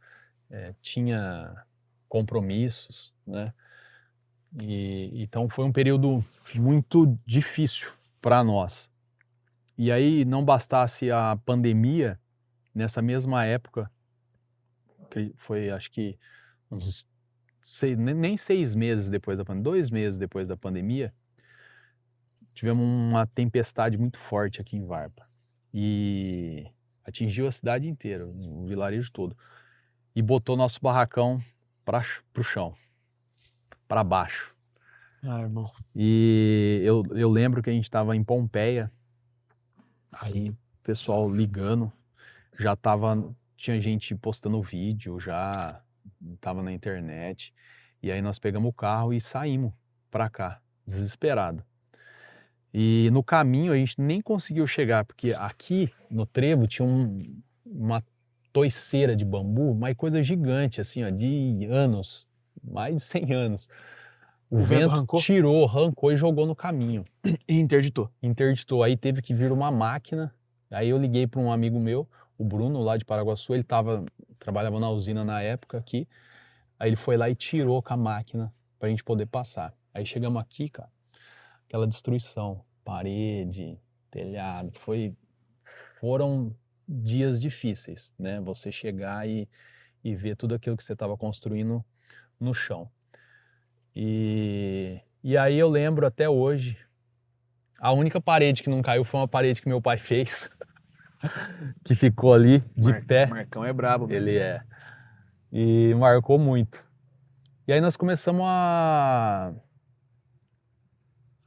tinha compromissos, né. Então foi um período muito difícil para nós. E aí não bastasse a pandemia, nessa mesma época, que foi acho que uns nem 6 meses depois da pandemia, 2 meses depois da pandemia, tivemos uma tempestade muito forte aqui em Varpa. E atingiu a cidade inteira, o vilarejo todo. E botou nosso barracão para o chão, para baixo. Ah, irmão. E eu lembro que a gente estava em Pompeia, aí o pessoal ligando, tinha gente postando vídeo, já estava na internet, e aí nós pegamos o carro e saímos para cá, desesperado. E no caminho a gente nem conseguiu chegar, porque aqui no trevo tinha uma toiceira de bambu, mas coisa gigante, assim, ó, de anos, mais de 100 anos. O O vento vento arrancou tirou, arrancou e jogou no caminho. e interditou. Interditou, aí teve que vir uma máquina, aí eu liguei para um amigo meu, o Bruno, lá de Paraguaçu, ele trabalhava na usina na época aqui, aí ele foi lá e tirou com a máquina pra gente poder passar. Aí chegamos aqui, cara, aquela destruição, parede, telhado, foram dias difíceis, né, você chegar e ver tudo aquilo que você estava construindo no chão. E aí eu lembro até hoje, a única parede que não caiu foi uma parede que meu pai fez, que ficou ali de pé. Marcão é brabo, meu. Ele é. E marcou muito. E aí nós começamos a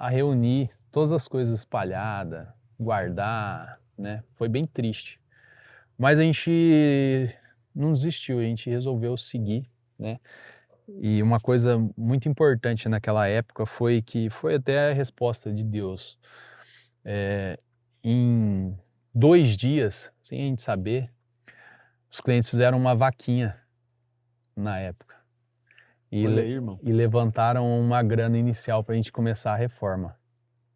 reunir todas as coisas espalhadas, guardar, né? Foi bem triste. Mas a gente não desistiu, a gente resolveu seguir, né? E uma coisa muito importante naquela época foi que foi até a resposta de Deus. Em 2 dias, sem a gente saber, os clientes fizeram uma vaquinha na época. e, Olha aí, irmão. e levantaram uma grana inicial para a gente começar a reforma.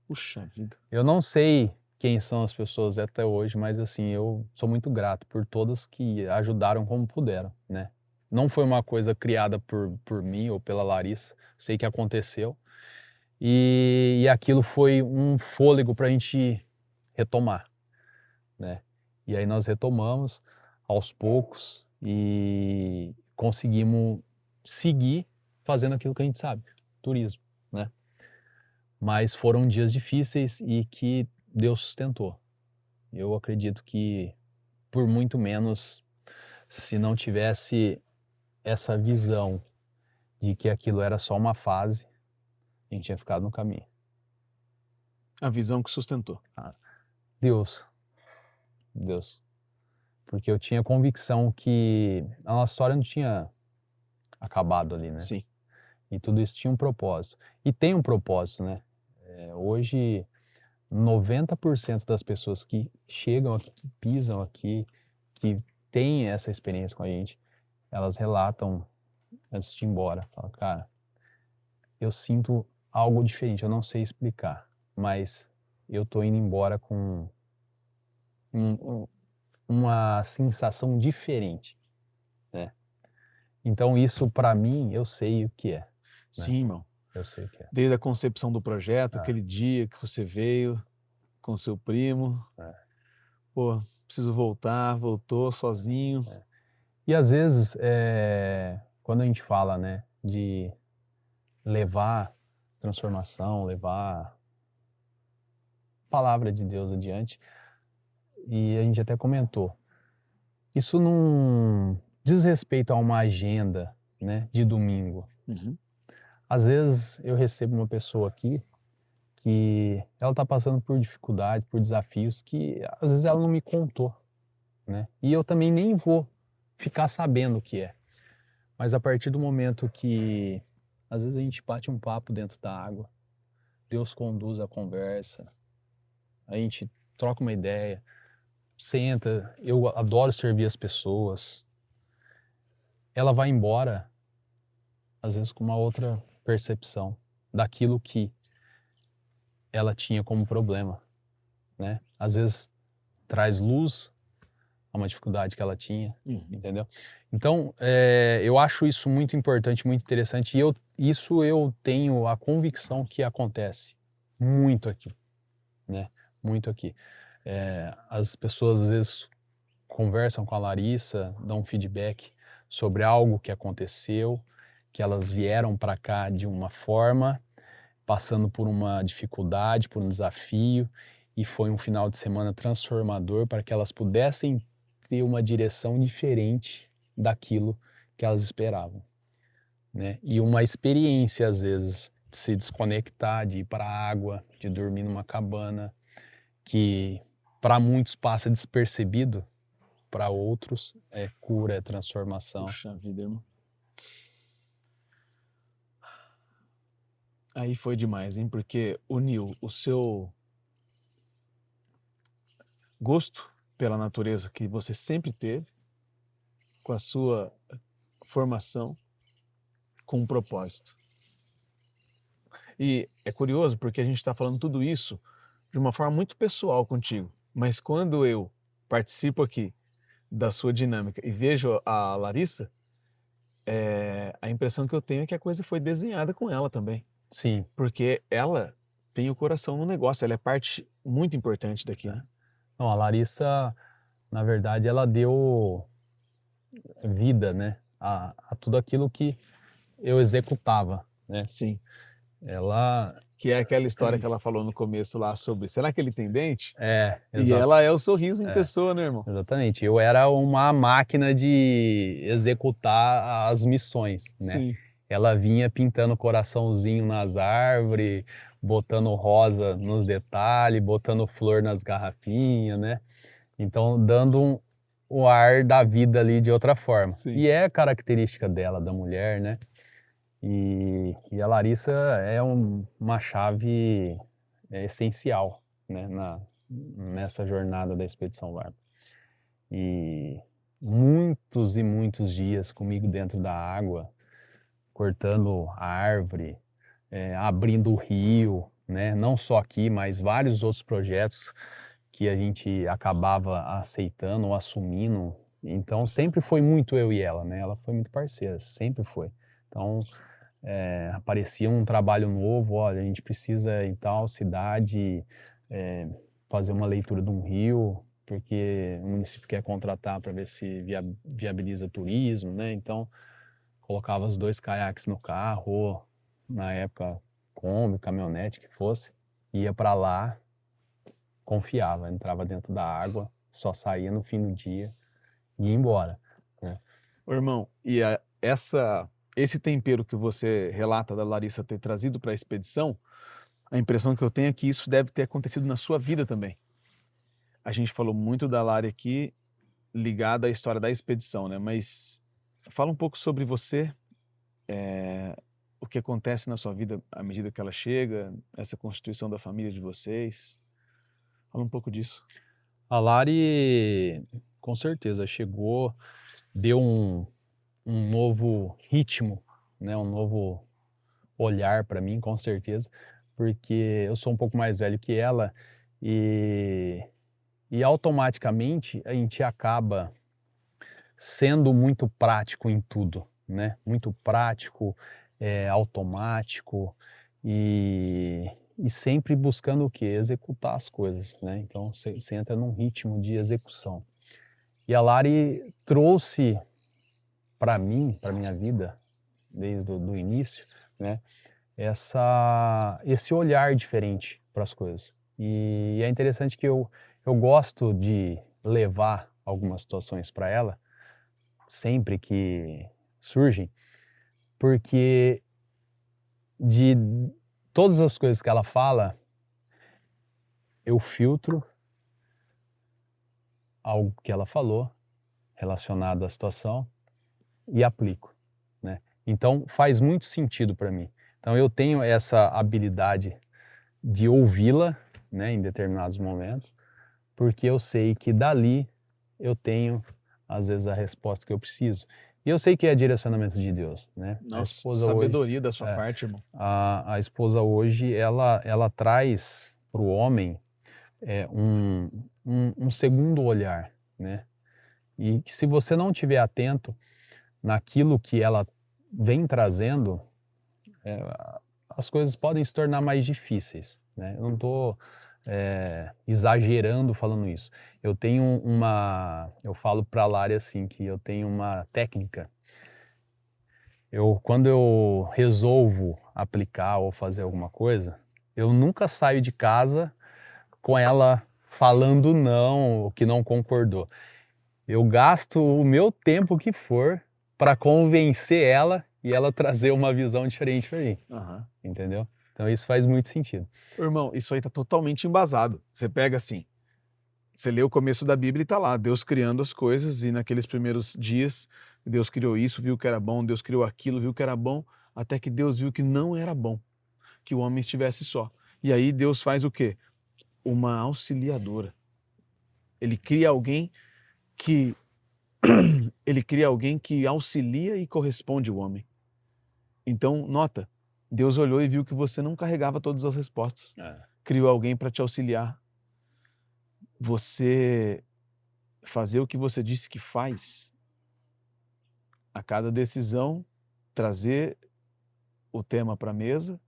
Puxa vida. Eu não sei quem são as pessoas até hoje, mas assim, eu sou muito grato por todas que ajudaram como puderam, né? Não foi uma coisa criada por mim ou pela Larissa, sei que aconteceu. E aquilo foi um fôlego para a gente retomar, né? E aí nós retomamos aos poucos e conseguimos seguir fazendo aquilo que a gente sabe, turismo, né? Mas foram dias difíceis e que Deus sustentou. Eu acredito que por muito menos, se não tivesse essa visão de que aquilo era só uma fase, a gente tinha ficado no caminho. A visão que sustentou. Deus, Deus. Porque eu tinha convicção que a nossa história não tinha acabado ali, né? Sim. E tudo isso tinha um propósito. E tem um propósito, né? Hoje, 90% das pessoas que chegam aqui, que pisam aqui, que têm essa experiência com a gente, elas relatam antes de ir embora. Falam, cara, eu sinto algo diferente, eu não sei explicar, mas eu tô indo embora com uma sensação diferente, né? Então isso para mim, eu sei o que é, né? Sim, irmão. Eu sei o que é. Desde a concepção do projeto, Ah. aquele dia que você veio com seu primo. É. Pô, preciso voltar, voltou sozinho. E às vezes, quando a gente fala, né, de levar transformação, levar a palavra de Deus adiante, e a gente até comentou, isso não diz respeito a uma agenda, né, de domingo. Uhum. Às vezes eu recebo uma pessoa aqui que ela está passando por dificuldade, por desafios que às vezes ela não me contou, né? E eu também nem vou ficar sabendo o que é. Mas a partir do momento que às vezes a gente bate um papo dentro da água, Deus conduz a conversa, a gente troca uma ideia, senta, eu adoro servir as pessoas. Ela vai embora, às vezes com uma outra percepção daquilo que ela tinha como problema, né? Às vezes traz luz a uma dificuldade que ela tinha, entendeu? Então, eu acho isso muito importante, muito interessante, e isso eu tenho a convicção que acontece muito aqui, né? Muito aqui. As pessoas às vezes conversam com a Larissa, dão um feedback sobre algo que aconteceu, que elas vieram para cá de uma forma, passando por uma dificuldade, por um desafio, e foi um final de semana transformador para que elas pudessem ter uma direção diferente daquilo que elas esperavam, né? E uma experiência, às vezes, de se desconectar, de ir para a água, de dormir numa cabana, que para muitos passa despercebido, para outros é cura, é transformação. Puxa vida, irmão. Aí foi demais, hein? Porque uniu o seu gosto pela natureza que você sempre teve, com a sua formação, com um propósito. E é curioso porque a gente está falando tudo isso de uma forma muito pessoal contigo, mas quando eu participo aqui da sua dinâmica e vejo a Larissa, a impressão que eu tenho é que a coisa foi desenhada com ela também. Sim. Porque ela tem o coração no negócio, ela é parte muito importante daqui, né? Não, a Larissa, na verdade, ela deu vida, né, a tudo aquilo que eu executava, né? Sim. Ela... Que é aquela história que ela falou no começo lá sobre, será que ele tem dente? E exato. ela é o sorriso em pessoa, né, irmão? Exatamente. Eu era uma máquina de executar as missões, né? Sim. Ela vinha pintando coraçãozinho nas árvores, botando rosa nos detalhes, botando flor nas garrafinhas, né? Então, dando o ar da vida ali de outra forma. Sim. E é característica dela, da mulher, né? E a Larissa é uma chave essencial, né, nessa jornada da Expedição Varpa. E muitos dias comigo dentro da água, cortando a árvore, abrindo o rio, né? Não só aqui, mas vários outros projetos que a gente acabava aceitando ou assumindo. Então sempre foi muito eu e ela, né? Ela foi muito parceira, sempre foi. Então aparecia um trabalho novo, olha, a gente precisa em tal cidade fazer uma leitura de um rio, porque o município quer contratar para ver se viabiliza turismo, né? Então colocava os 2 caiaques no carro, ou na época Kombi, caminhonete que fosse, ia para lá, confiava, entrava dentro da água, só saía no fim do dia e ia embora, né? Ô, irmão, esse tempero que você relata da Larissa ter trazido para a expedição, a impressão que eu tenho é que isso deve ter acontecido na sua vida também. A gente falou muito da Lari aqui, ligada à história da expedição, né? Mas fala um pouco sobre você, o que acontece na sua vida à medida que ela chega, essa constituição da família de vocês. Fala um pouco disso. A Lari, com certeza, chegou, deu um novo ritmo, né? Um novo olhar para mim, com certeza, porque eu sou um pouco mais velho que ela e automaticamente a gente acaba sendo muito prático em tudo, né? Muito prático, automático e sempre buscando o quê? Executar as coisas, né? Então você entra num ritmo de execução. E a Lari trouxe para mim, para minha vida, desde o início, né? Esse olhar diferente para as coisas. E é interessante que eu gosto de levar algumas situações para ela, sempre que surgem, porque de todas as coisas que ela fala, eu filtro algo que ela falou relacionado à situação e aplico, né? Então faz muito sentido para mim. Então eu tenho essa habilidade de ouvi-la, né, em determinados momentos, porque eu sei que dali eu tenho às vezes a resposta que eu preciso. E eu sei que é direcionamento de Deus, né? A Nossa, esposa hoje, sabedoria da sua parte, irmão. a esposa hoje, ela traz para o homem um segundo olhar, né? E que se você não estiver atento naquilo que ela vem trazendo, as coisas podem se tornar mais difíceis, né? Eu não estou exagerando falando isso. Eu falo para a Lari assim, que eu tenho uma técnica. Quando eu resolvo aplicar ou fazer alguma coisa, eu nunca saio de casa com ela falando não, ou que não concordou. Eu gasto o meu tempo que for para convencer ela e ela trazer uma visão diferente para mim, Aham. entendeu? Então isso faz muito sentido. Ô, irmão, isso aí tá totalmente embasado. Você pega assim, você lê o começo da Bíblia e tá lá, Deus criando as coisas, e naqueles primeiros dias, Deus criou isso, viu que era bom, Deus criou aquilo, viu que era bom, até que Deus viu que não era bom, que o homem estivesse só. E aí Deus faz o quê? Uma auxiliadora. Ele cria alguém que ele cria alguém que auxilia e corresponde ao homem. Então, nota, Deus olhou e viu que você não carregava todas as respostas. Criou alguém para te auxiliar. Você fazer o que você disse que faz, a cada decisão, trazer o tema para a mesa,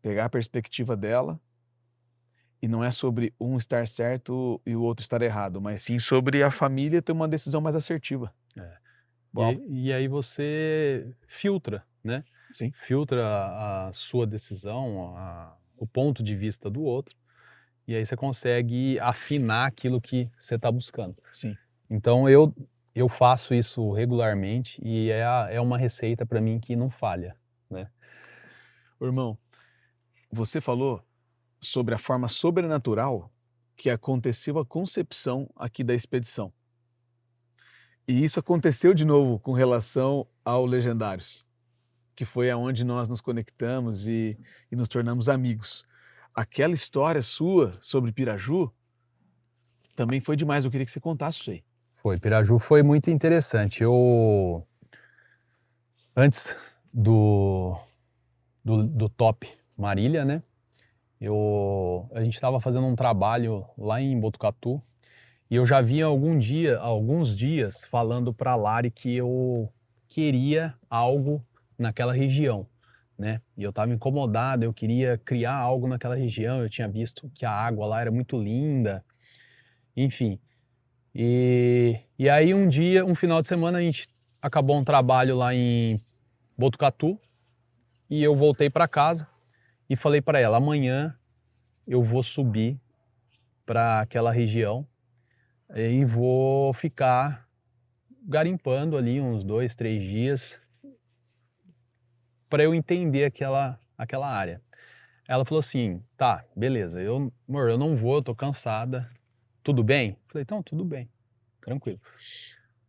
pegar a perspectiva dela, e não é sobre um estar certo e o outro estar errado, mas sim sobre a família ter uma decisão mais assertiva. Uau. E aí você filtra, né? Sim. Filtra a sua decisão, o ponto de vista do outro, e aí você consegue afinar aquilo que você está buscando. Sim. Então eu faço isso regularmente e é uma receita para mim que não falha, né? Irmão, você falou sobre a forma sobrenatural que aconteceu a concepção aqui da expedição. E isso aconteceu de novo com relação ao Legendários, que foi aonde nós nos conectamos e nos tornamos amigos. Aquela história sua sobre Piraju também foi demais, eu queria que você contasse isso aí. Piraju foi muito interessante. Antes do, do Top Marília, né? A gente estava fazendo um trabalho lá em Botucatu e eu já vinha alguns dias falando para a Lari que eu queria algo naquela região, né? E eu estava incomodado, eu queria criar algo naquela região, eu tinha visto que a água lá era muito linda, enfim. E aí um final de semana, a gente acabou um trabalho lá em Botucatu e eu voltei para casa e falei para ela, amanhã eu vou subir para aquela região e vou ficar garimpando ali uns 2, 3 dias para eu entender aquela área. Ela falou assim, tá, beleza, amor, eu não vou, eu tô cansada, tudo bem? Falei, então, tudo bem, tranquilo.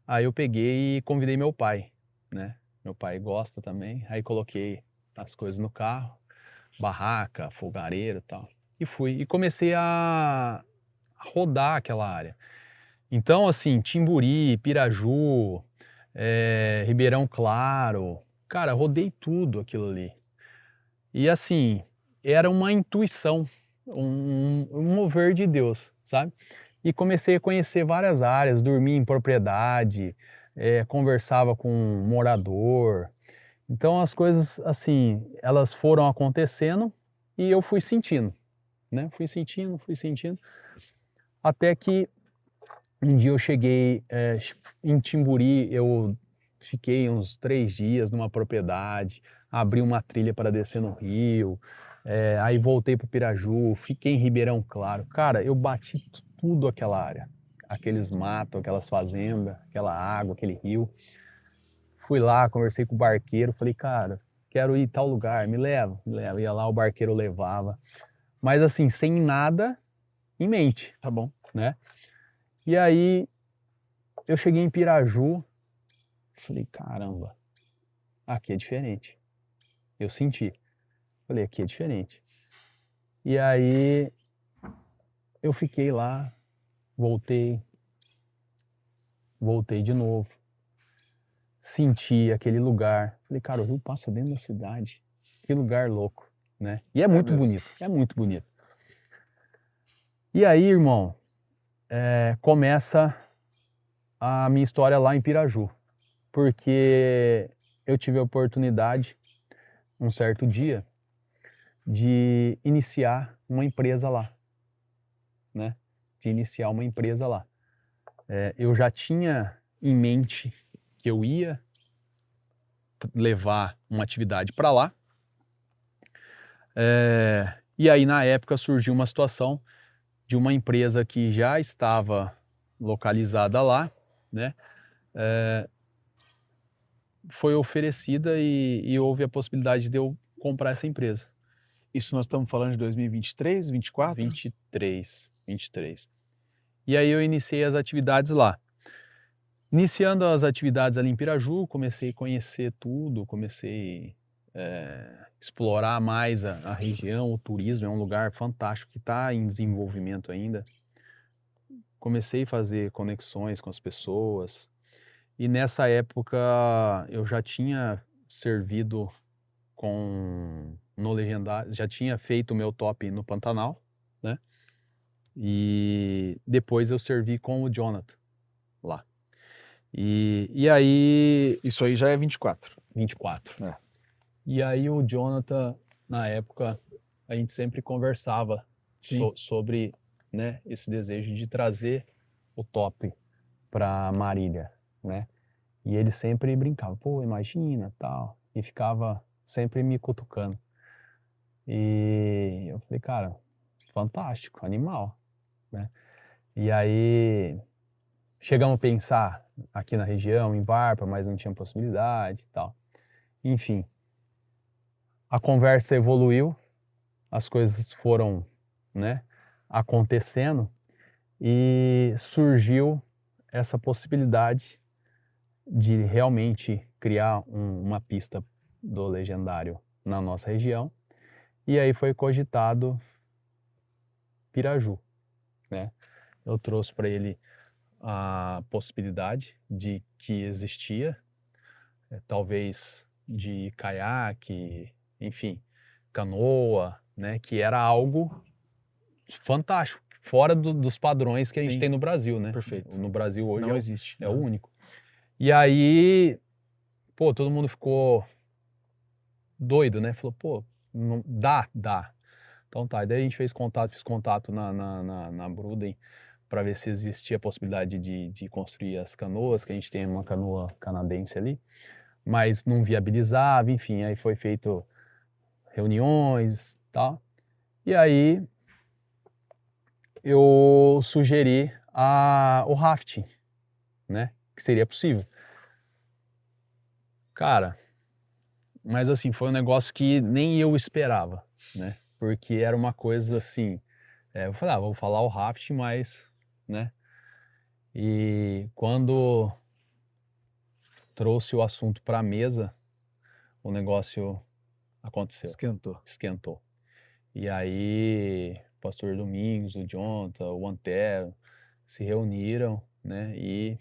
Aí eu peguei e convidei meu pai, né? Meu pai gosta também, aí coloquei as coisas no carro, barraca, fogareiro e tal, e fui, e comecei a rodar aquela área. Então, assim, Timburi, Piraju, Ribeirão Claro, cara, rodei tudo aquilo ali. E assim, era uma intuição, um mover de Deus, sabe? E comecei a conhecer várias áreas, dormi em propriedade, conversava com um morador. Então as coisas, assim, elas foram acontecendo e eu fui sentindo, né? Fui sentindo, até que um dia eu cheguei em Timburi, eu fiquei uns 3 dias numa propriedade, abri uma trilha para descer no rio, aí voltei para o Piraju, fiquei em Ribeirão Claro. Cara, eu bati tudo aquela área, aqueles matos, aquelas fazendas, aquela água, aquele rio. Fui lá, conversei com o barqueiro, falei, cara, quero ir em tal lugar, me leva, me leva. Ia lá, o barqueiro levava, mas assim, sem nada em mente, Tá bom. né? E aí eu cheguei em Piraju, falei, caramba, aqui é diferente. Eu senti. Falei, aqui é diferente. E aí eu fiquei lá, voltei de novo. Senti aquele lugar. Falei, cara, o rio passa dentro da cidade. Que lugar louco, né? E é muito mesmo. bonito, é muito bonito. E aí, irmão, começa a minha história lá em Piraju. Porque eu tive a oportunidade, um certo dia, de iniciar uma empresa lá, né? De iniciar uma empresa lá. Eu já tinha em mente que eu ia levar uma atividade para lá. E aí, na época, surgiu uma situação de uma empresa que já estava localizada lá, né? Foi oferecida e houve a possibilidade de eu comprar essa empresa. Isso nós estamos falando de 2023, 24? 23. E aí eu iniciei as atividades lá. Iniciando as atividades ali em Piraju, comecei a conhecer tudo, comecei a explorar mais a região, o turismo, é um lugar fantástico que está em desenvolvimento ainda. Comecei a fazer conexões com as pessoas e nessa época eu já tinha servido no Legendário, já tinha feito o meu top no Pantanal, né? E depois eu servi com o Jonathan lá. E aí... Isso aí já é 24. 24. É. E aí o Jonathan, na época, a gente sempre conversava sobre, né, esse desejo de trazer o top para Marília, né? E ele sempre brincava, pô, imagina, tal, e ficava sempre me cutucando. E eu falei, cara, fantástico, animal, né? E aí chegamos a pensar aqui na região, em Varpa, mas não tinha possibilidade e tal. Enfim, a conversa evoluiu, as coisas foram, né, acontecendo e surgiu essa possibilidade de realmente criar uma pista do Legendário na nossa região. E aí foi cogitado Piraju, né? Eu trouxe para ele a possibilidade de que existia, talvez de caiaque, enfim, canoa, né? Que era algo fantástico, fora dos padrões que a gente Sim, tem no Brasil, né? perfeito. No Brasil hoje Não existe. é o único. E aí, pô, todo mundo ficou doido, né? Falou, pô, não, dá. Então tá, e daí a gente fiz contato na Bruden para ver se existia a possibilidade de construir as canoas, que a gente tem uma canoa canadense ali, mas não viabilizava, enfim, aí foi feito reuniões, tal. E aí eu sugeri o rafting, né? Que seria possível. Cara, mas assim, foi um negócio que nem eu esperava, né? Porque era uma coisa assim, eu falei, vou falar o rafting, mas, né? E quando trouxe o assunto para a mesa, o negócio aconteceu, esquentou. E aí, o pastor Domingos, o Jonathan, o Antero se reuniram, né, e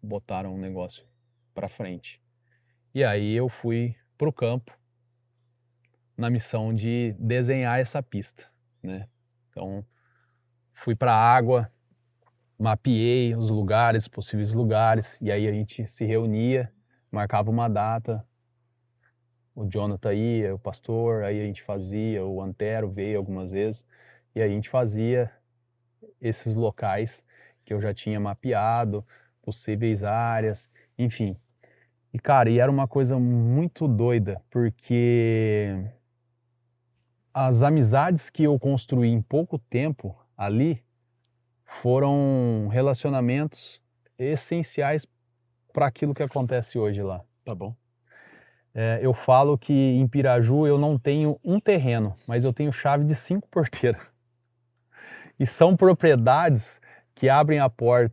botaram o negócio para frente. E aí eu fui pro campo na missão de desenhar essa pista, né? Então, fui para a água, mapeei os lugares, possíveis lugares, e aí a gente se reunia, marcava uma data, o Jonathan ia, o pastor, aí a gente fazia, o Antero veio algumas vezes, e a gente fazia esses locais que eu já tinha mapeado, possíveis áreas, enfim. E cara, e era uma coisa muito doida, porque as amizades que eu construí em pouco tempo ali foram relacionamentos essenciais para aquilo que acontece hoje lá. Tá bom. Eu falo que em Piraju eu não tenho um terreno, mas eu tenho chave de 5 porteiras. E são propriedades que abrem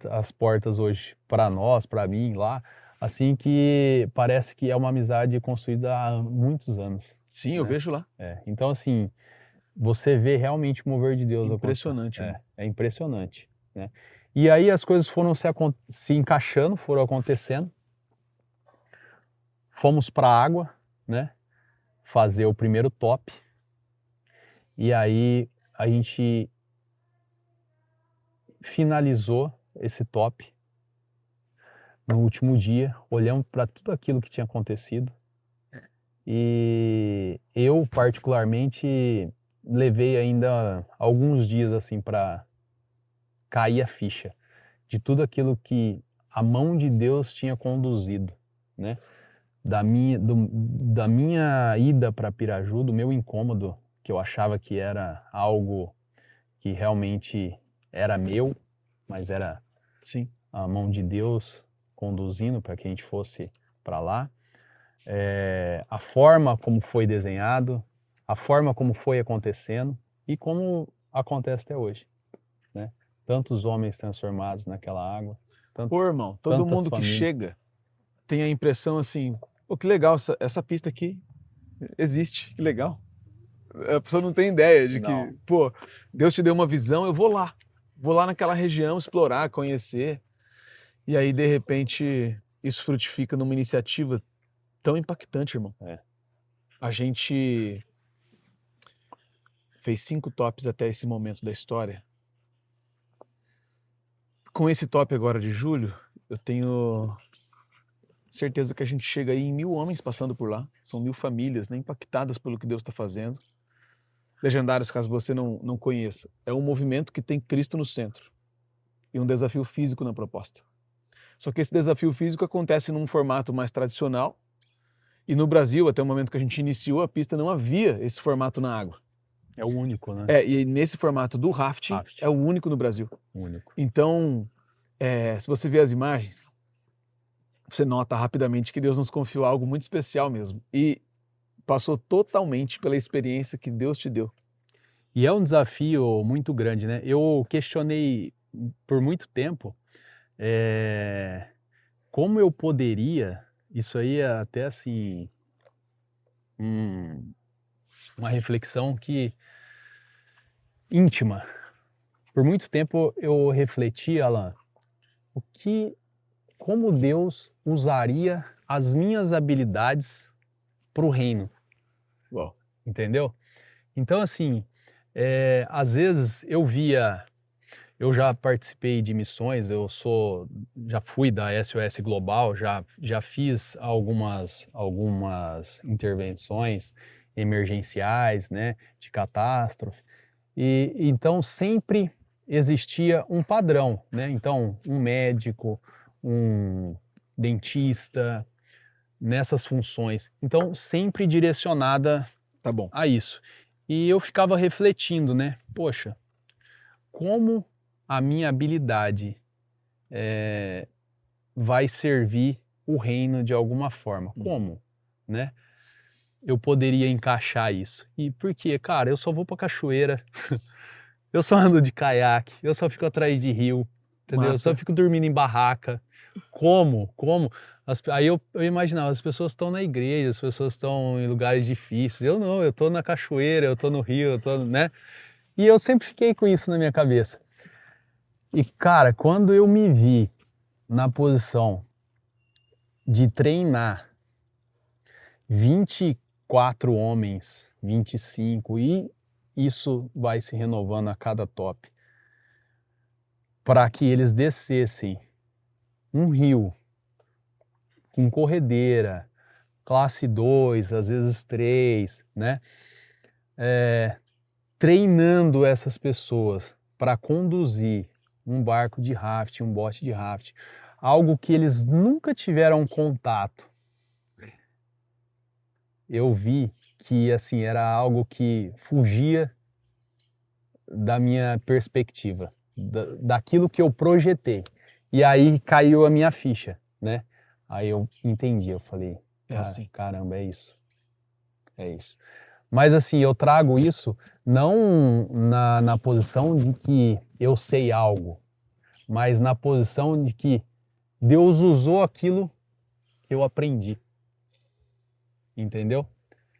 as portas hoje para nós, para mim lá, assim que parece que é uma amizade construída há muitos anos. Sim, eu né? vejo lá. Então assim, você vê realmente o mover de Deus Impressionante, irmão. É impressionante, né? E aí as coisas foram se encaixando, foram acontecendo. Fomos para a água, né? Fazer o primeiro top. E aí a gente finalizou esse top no último dia, olhamos para tudo aquilo que tinha acontecido. E eu particularmente levei ainda alguns dias assim para cair a ficha de tudo aquilo que a mão de Deus tinha conduzido, né? Da minha ida para Piraju, do meu incômodo, que eu achava que era algo que realmente era meu, mas era Sim. a mão de Deus conduzindo para que a gente fosse para lá. A forma como foi desenhado, a forma como foi acontecendo e como acontece até hoje, né? Tantos homens transformados naquela água. Pô, irmão, todo tantas mundo que famílias. chega tem a impressão assim, pô, que legal, essa pista aqui existe, que legal. A pessoa não tem ideia de que, Não. pô, Deus te deu uma visão, eu vou lá naquela região explorar, conhecer. E aí, de repente, isso frutifica numa iniciativa tão impactante, irmão. A gente fez 5 tops até esse momento da história. Com esse top agora de julho, eu tenho certeza que a gente chega aí em 1.000 homens passando por lá. São 1.000 famílias, né, impactadas pelo que Deus está fazendo. Legendários, caso você não conheça, é um movimento que tem Cristo no centro e um desafio físico na proposta. Só que esse desafio físico acontece num formato mais tradicional e no Brasil, até o momento que a gente iniciou a pista, não havia esse formato na água. É o único, né? E nesse formato do rafting, é o único no Brasil. Único. Então, se você vê as imagens, você nota rapidamente que Deus nos confiou algo muito especial mesmo. E passou totalmente pela experiência que Deus te deu. E é um desafio muito grande, né? Eu questionei por muito tempo como eu poderia, isso aí é até assim, uma reflexão íntima. Por muito tempo eu refleti, Alan, como Deus usaria as minhas habilidades para o reino, Uau. entendeu? Então, assim, às vezes eu já participei de missões, já fui da SOS Global, já fiz algumas intervenções emergenciais, né, de catástrofe, e então sempre existia um padrão, né? Então, um médico, um dentista, nessas funções. Então, sempre direcionada Tá bom. a isso. E eu ficava refletindo, né? Poxa, como a minha habilidade vai servir o reino de alguma forma? Como, né? Eu poderia encaixar isso. E por quê? Cara, eu só vou pra cachoeira, eu só ando de caiaque, eu só fico atrás de rio, entendeu? Eu só Mata. fico dormindo em barraca. Como? Aí eu imaginava, as pessoas estão na igreja, as pessoas estão em lugares difíceis. Eu não, eu tô na cachoeira, eu tô no rio, eu tô, né? E eu sempre fiquei com isso na minha cabeça. E, cara, quando eu me vi na posição de treinar 24 homens, 25, e isso vai se renovando a cada top, para que eles descessem um rio com corredeira, classe 2, às vezes 3, né? Treinando essas pessoas para conduzir um barco de raft, um bote de raft, algo que eles nunca tiveram contato. Eu vi que assim era algo que fugia da minha perspectiva, daquilo que eu projetei. E aí caiu a minha ficha, né? Aí eu entendi, eu falei, É assim. caramba, é isso. É isso. Mas assim, eu trago isso não na posição de que eu sei algo, mas na posição de que Deus usou aquilo que eu aprendi. Entendeu?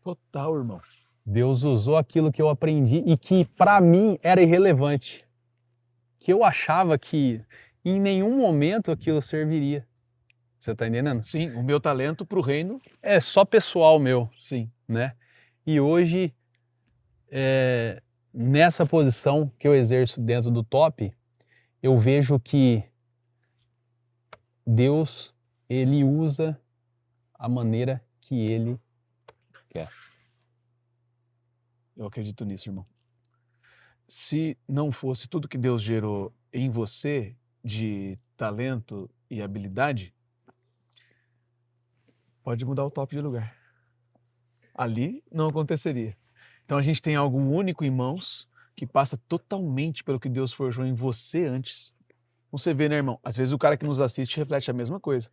Total, irmão. Deus usou aquilo que eu aprendi e que para mim era irrelevante. Que eu achava que em nenhum momento aquilo serviria. Você tá entendendo? Sim, o meu talento pro reino. É só pessoal meu, Sim. né? E hoje, nessa posição que eu exerço dentro do top, eu vejo que Deus, ele usa a maneira que ele quer. Eu acredito nisso, irmão. Se não fosse tudo que Deus gerou em você de talento e habilidade, pode mudar o top de lugar. Ali não aconteceria. Então a gente tem algo único em mãos que passa totalmente pelo que Deus forjou em você antes. Você vê, né, irmão? Às vezes o cara que nos assiste reflete a mesma coisa.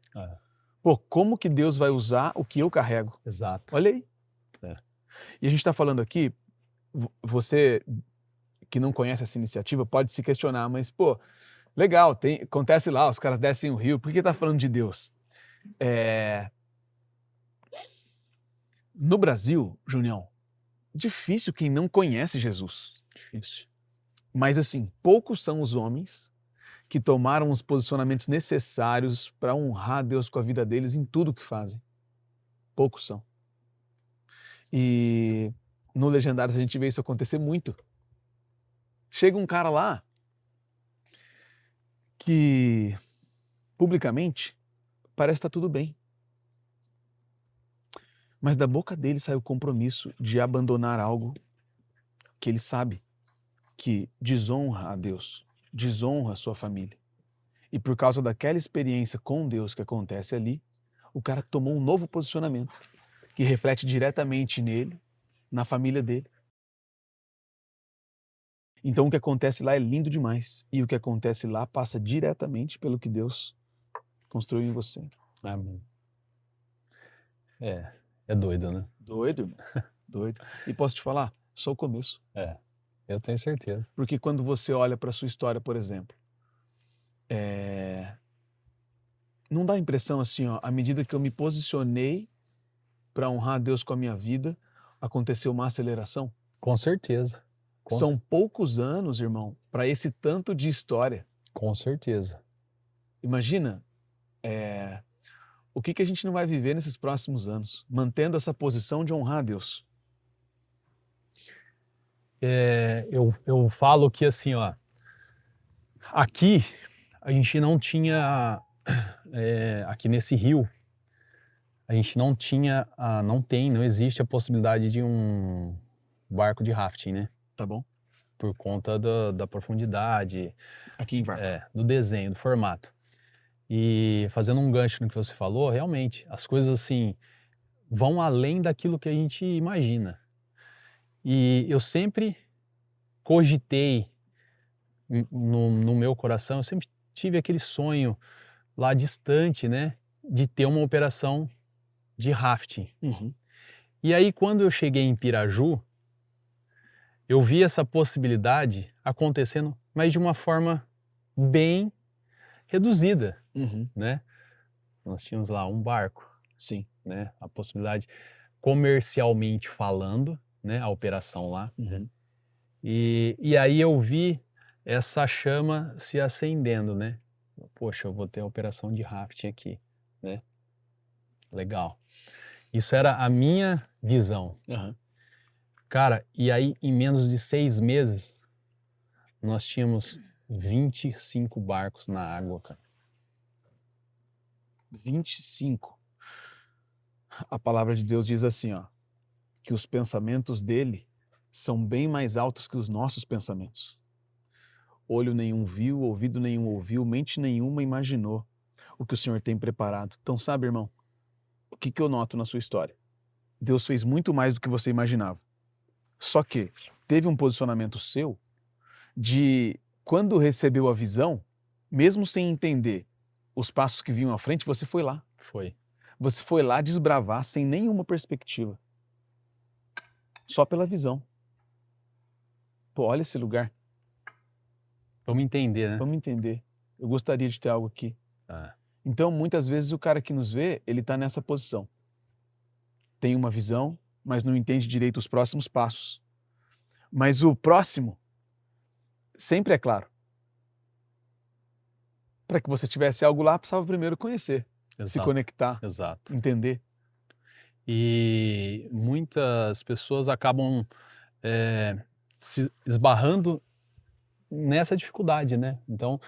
Pô, como que Deus vai usar o que eu carrego? Exato. Olha aí. É. E a gente está falando aqui, você que não conhece essa iniciativa pode se questionar, mas, pô, legal, acontece lá, os caras descem o rio, por que tá falando de Deus? No Brasil, Junião, difícil quem não conhece Jesus. Difícil. Mas, assim, poucos são os homens que tomaram os posicionamentos necessários para honrar Deus com a vida deles em tudo que fazem. Poucos são. E no Legendários a gente vê isso acontecer muito. Chega um cara lá que publicamente parece estar tudo bem. Mas da boca dele sai o compromisso de abandonar algo que ele sabe que desonra a Deus, desonra a sua família. E por causa daquela experiência com Deus que acontece ali, o cara tomou um novo posicionamento que reflete diretamente nele, na família dele. Então o que acontece lá é lindo demais. E o que acontece lá passa diretamente pelo que Deus construiu em você. Amém. É doido, né? Doido, irmão. Doido. E posso te falar? Só o começo. Eu tenho certeza. Porque quando você olha para sua história, por exemplo, não dá a impressão assim, ó, à medida que eu me posicionei para honrar a Deus com a minha vida, aconteceu uma aceleração? Com certeza. São poucos anos, irmão, para esse tanto de história. Com certeza. Imagina, o que a gente não vai viver nesses próximos anos, mantendo essa posição de honrar a Deus? Eu falo que assim, ó, aqui a gente não tinha, aqui nesse rio, a gente não tinha, não existe a possibilidade de um barco de rafting, né? Tá bom? Por conta da profundidade, Aqui em Var. do desenho, do formato. E fazendo um gancho no que você falou, realmente, as coisas assim vão além daquilo que a gente imagina. E eu sempre cogitei no meu coração, eu sempre tive aquele sonho lá distante, né, de ter uma operação de rafting. Uhum. E aí, quando eu cheguei em Piraju, eu vi essa possibilidade acontecendo, mas de uma forma bem reduzida, Uhum. né? Nós tínhamos lá um barco, Sim. né? A possibilidade, comercialmente falando, né? A operação lá. Uhum. E aí eu vi essa chama se acendendo, né? Poxa, eu vou ter a operação de rafting aqui, né? Legal. Isso era a minha visão. Aham. Cara, e aí em menos de 6 meses, nós tínhamos 25 barcos na água, cara. 25. A palavra de Deus diz assim, ó, que os pensamentos dele são bem mais altos que os nossos pensamentos. Olho nenhum viu, ouvido nenhum ouviu, mente nenhuma imaginou o que o Senhor tem preparado. Então, sabe, irmão, o que eu noto na sua história? Deus fez muito mais do que você imaginava. Só que teve um posicionamento seu de, quando recebeu a visão, mesmo sem entender os passos que vinham à frente, você foi lá. Foi. Você foi lá desbravar sem nenhuma perspectiva. Só pela visão. Pô, olha esse lugar. Vamos entender, né? Vamos entender. Eu gostaria de ter algo aqui. Ah, Então, muitas vezes o cara que nos vê, ele está nessa posição. Tem uma visão, mas não entende direito os próximos passos. Mas o próximo sempre é claro. Para que você tivesse algo lá, precisava primeiro conhecer, se exato, conectar, exato. entender. E muitas pessoas acabam se esbarrando nessa dificuldade, né? Então,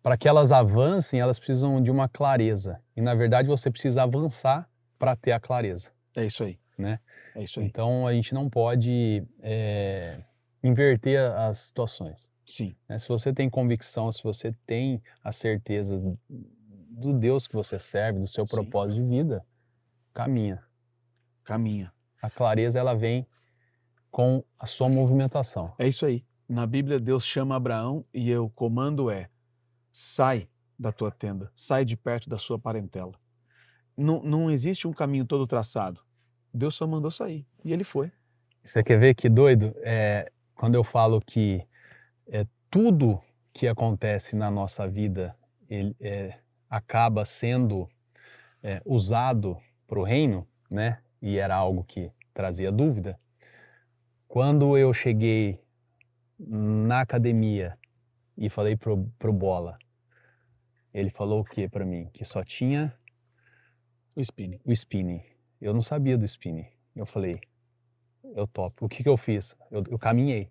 para que elas avancem, elas precisam de uma clareza. E na verdade você precisa avançar para ter a clareza, É isso aí. né? É isso aí. Então a gente não pode inverter as situações, Sim. né? Se você tem convicção, se você tem a certeza do Deus que você serve, do seu Sim. propósito de vida, caminha. Caminha. A clareza ela vem com a sua movimentação. É isso aí. Na Bíblia, Deus chama Abraão e o comando é: sai da tua tenda, sai de perto da sua parentela. Não existe um caminho todo traçado. Deus só mandou sair. E ele foi. Você quer ver que doido? Quando eu falo que tudo que acontece na nossa vida acaba sendo usado para o reino, né? E era algo que trazia dúvida. Quando eu cheguei na academia e falei pro Bola, ele falou o que para mim? Que só tinha O spinning. o spinning. Eu não sabia do spinning. Eu falei, eu topo. O que eu fiz? Eu caminhei.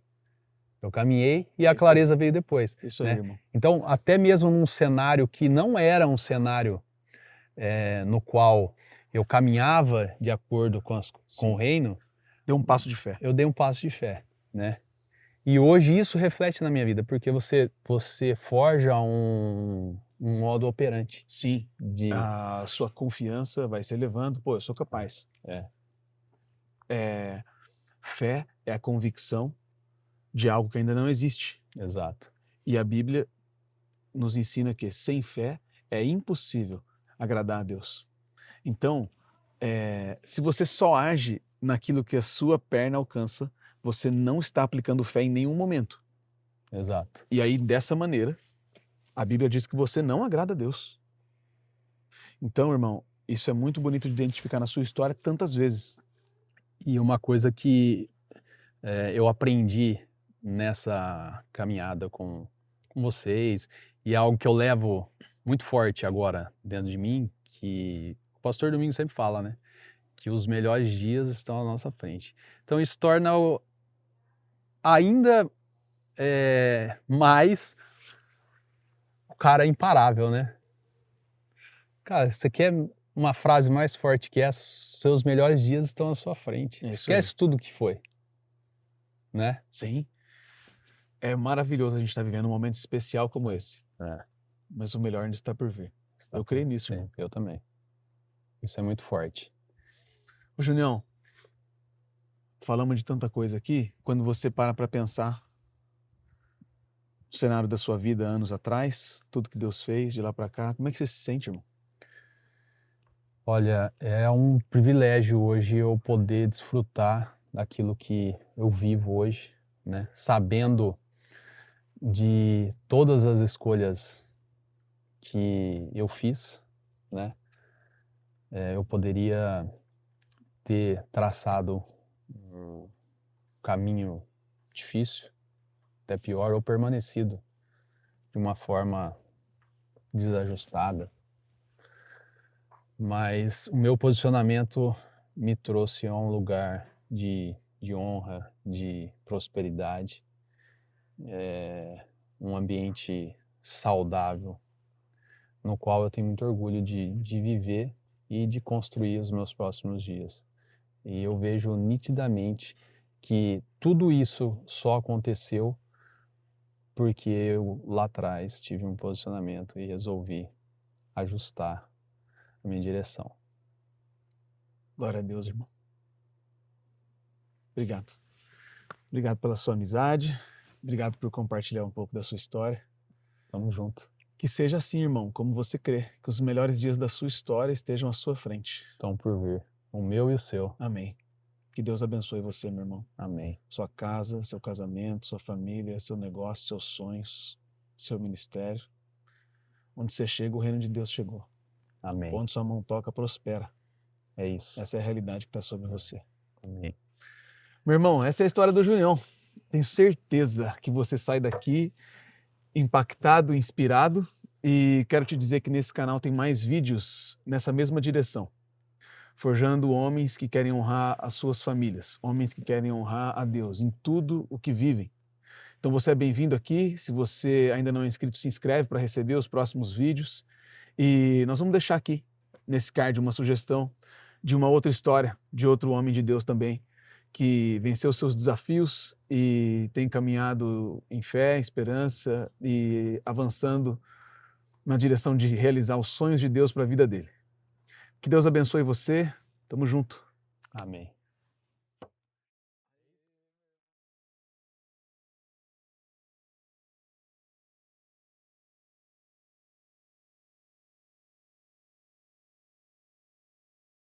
Eu caminhei e a Isso clareza veio depois. Isso aí, né? irmão. Então, até mesmo num cenário que não era um cenário no qual eu caminhava de acordo com o reino, Deu um passo de fé. eu dei um passo de fé, né? E hoje isso reflete na minha vida, porque você forja um modo operante. Sim. De, A sua confiança vai se elevando. Pô, eu sou capaz. Fé é a convicção de algo que ainda não existe. exato. E a Bíblia nos ensina que sem fé é impossível agradar a Deus. Então, se você só age naquilo que a sua perna alcança, você não está aplicando fé em nenhum momento. Exato. E aí, dessa maneira, a Bíblia diz que você não agrada a Deus. Então, irmão, isso é muito bonito de identificar na sua história tantas vezes. E uma coisa que eu aprendi nessa caminhada com vocês, e é algo que eu levo muito forte agora dentro de mim, que o pastor Domingos sempre fala, né? Que os melhores dias estão à nossa frente. Então isso torna ainda mais o cara imparável, né? Cara, você quer uma frase mais forte que essa? Seus melhores dias estão à sua frente. É isso aí. Esquece tudo que foi, né? Sim. É maravilhoso a gente estar vivendo um momento especial como esse. É. Mas o melhor ainda está por vir. Eu creio nisso, irmão. Eu também. Isso é muito forte. Ô, Junião, falamos de tanta coisa aqui. Quando você para pensar no cenário da sua vida anos atrás, tudo que Deus fez de lá para cá, como é que você se sente, irmão? Olha, é um privilégio hoje eu poder desfrutar daquilo que eu vivo hoje, né? Sabendo de todas as escolhas que eu fiz, né? Eu poderia ter traçado um caminho difícil, até pior, ou permanecido de uma forma desajustada. Mas o meu posicionamento me trouxe a um lugar de honra, de prosperidade, um ambiente saudável, no qual eu tenho muito orgulho de viver e de construir os meus próximos dias. E eu vejo nitidamente que tudo isso só aconteceu porque eu lá atrás tive um posicionamento e resolvi ajustar a minha direção. Glória a Deus, irmão. Obrigado. Obrigado pela sua amizade. Obrigado por compartilhar um pouco da sua história. Tamo junto. Que seja assim, irmão, como você crê. Que os melhores dias da sua história estejam à sua frente. Estão por vir. O meu e o seu. Amém. Que Deus abençoe você, meu irmão. Amém. Sua casa, seu casamento, sua família, seu negócio, seus sonhos, seu ministério. Onde você chega, o reino de Deus chegou. Amém. Onde sua mão toca, prospera. É isso. Essa é a realidade que está sobre você. Amém. Meu irmão, essa é a história do Junião. Tenho certeza que você sai daqui impactado, inspirado, e quero te dizer que nesse canal tem mais vídeos nessa mesma direção. Forjando homens que querem honrar as suas famílias, homens que querem honrar a Deus em tudo o que vivem. Então você é bem-vindo aqui. Se você ainda não é inscrito, se inscreve para receber os próximos vídeos. E nós vamos deixar aqui, nesse card, uma sugestão de uma outra história, de outro homem de Deus também, que venceu seus desafios e tem caminhado em fé, esperança e avançando na direção de realizar os sonhos de Deus para a vida dele. Que Deus abençoe você. Tamo junto. Amém.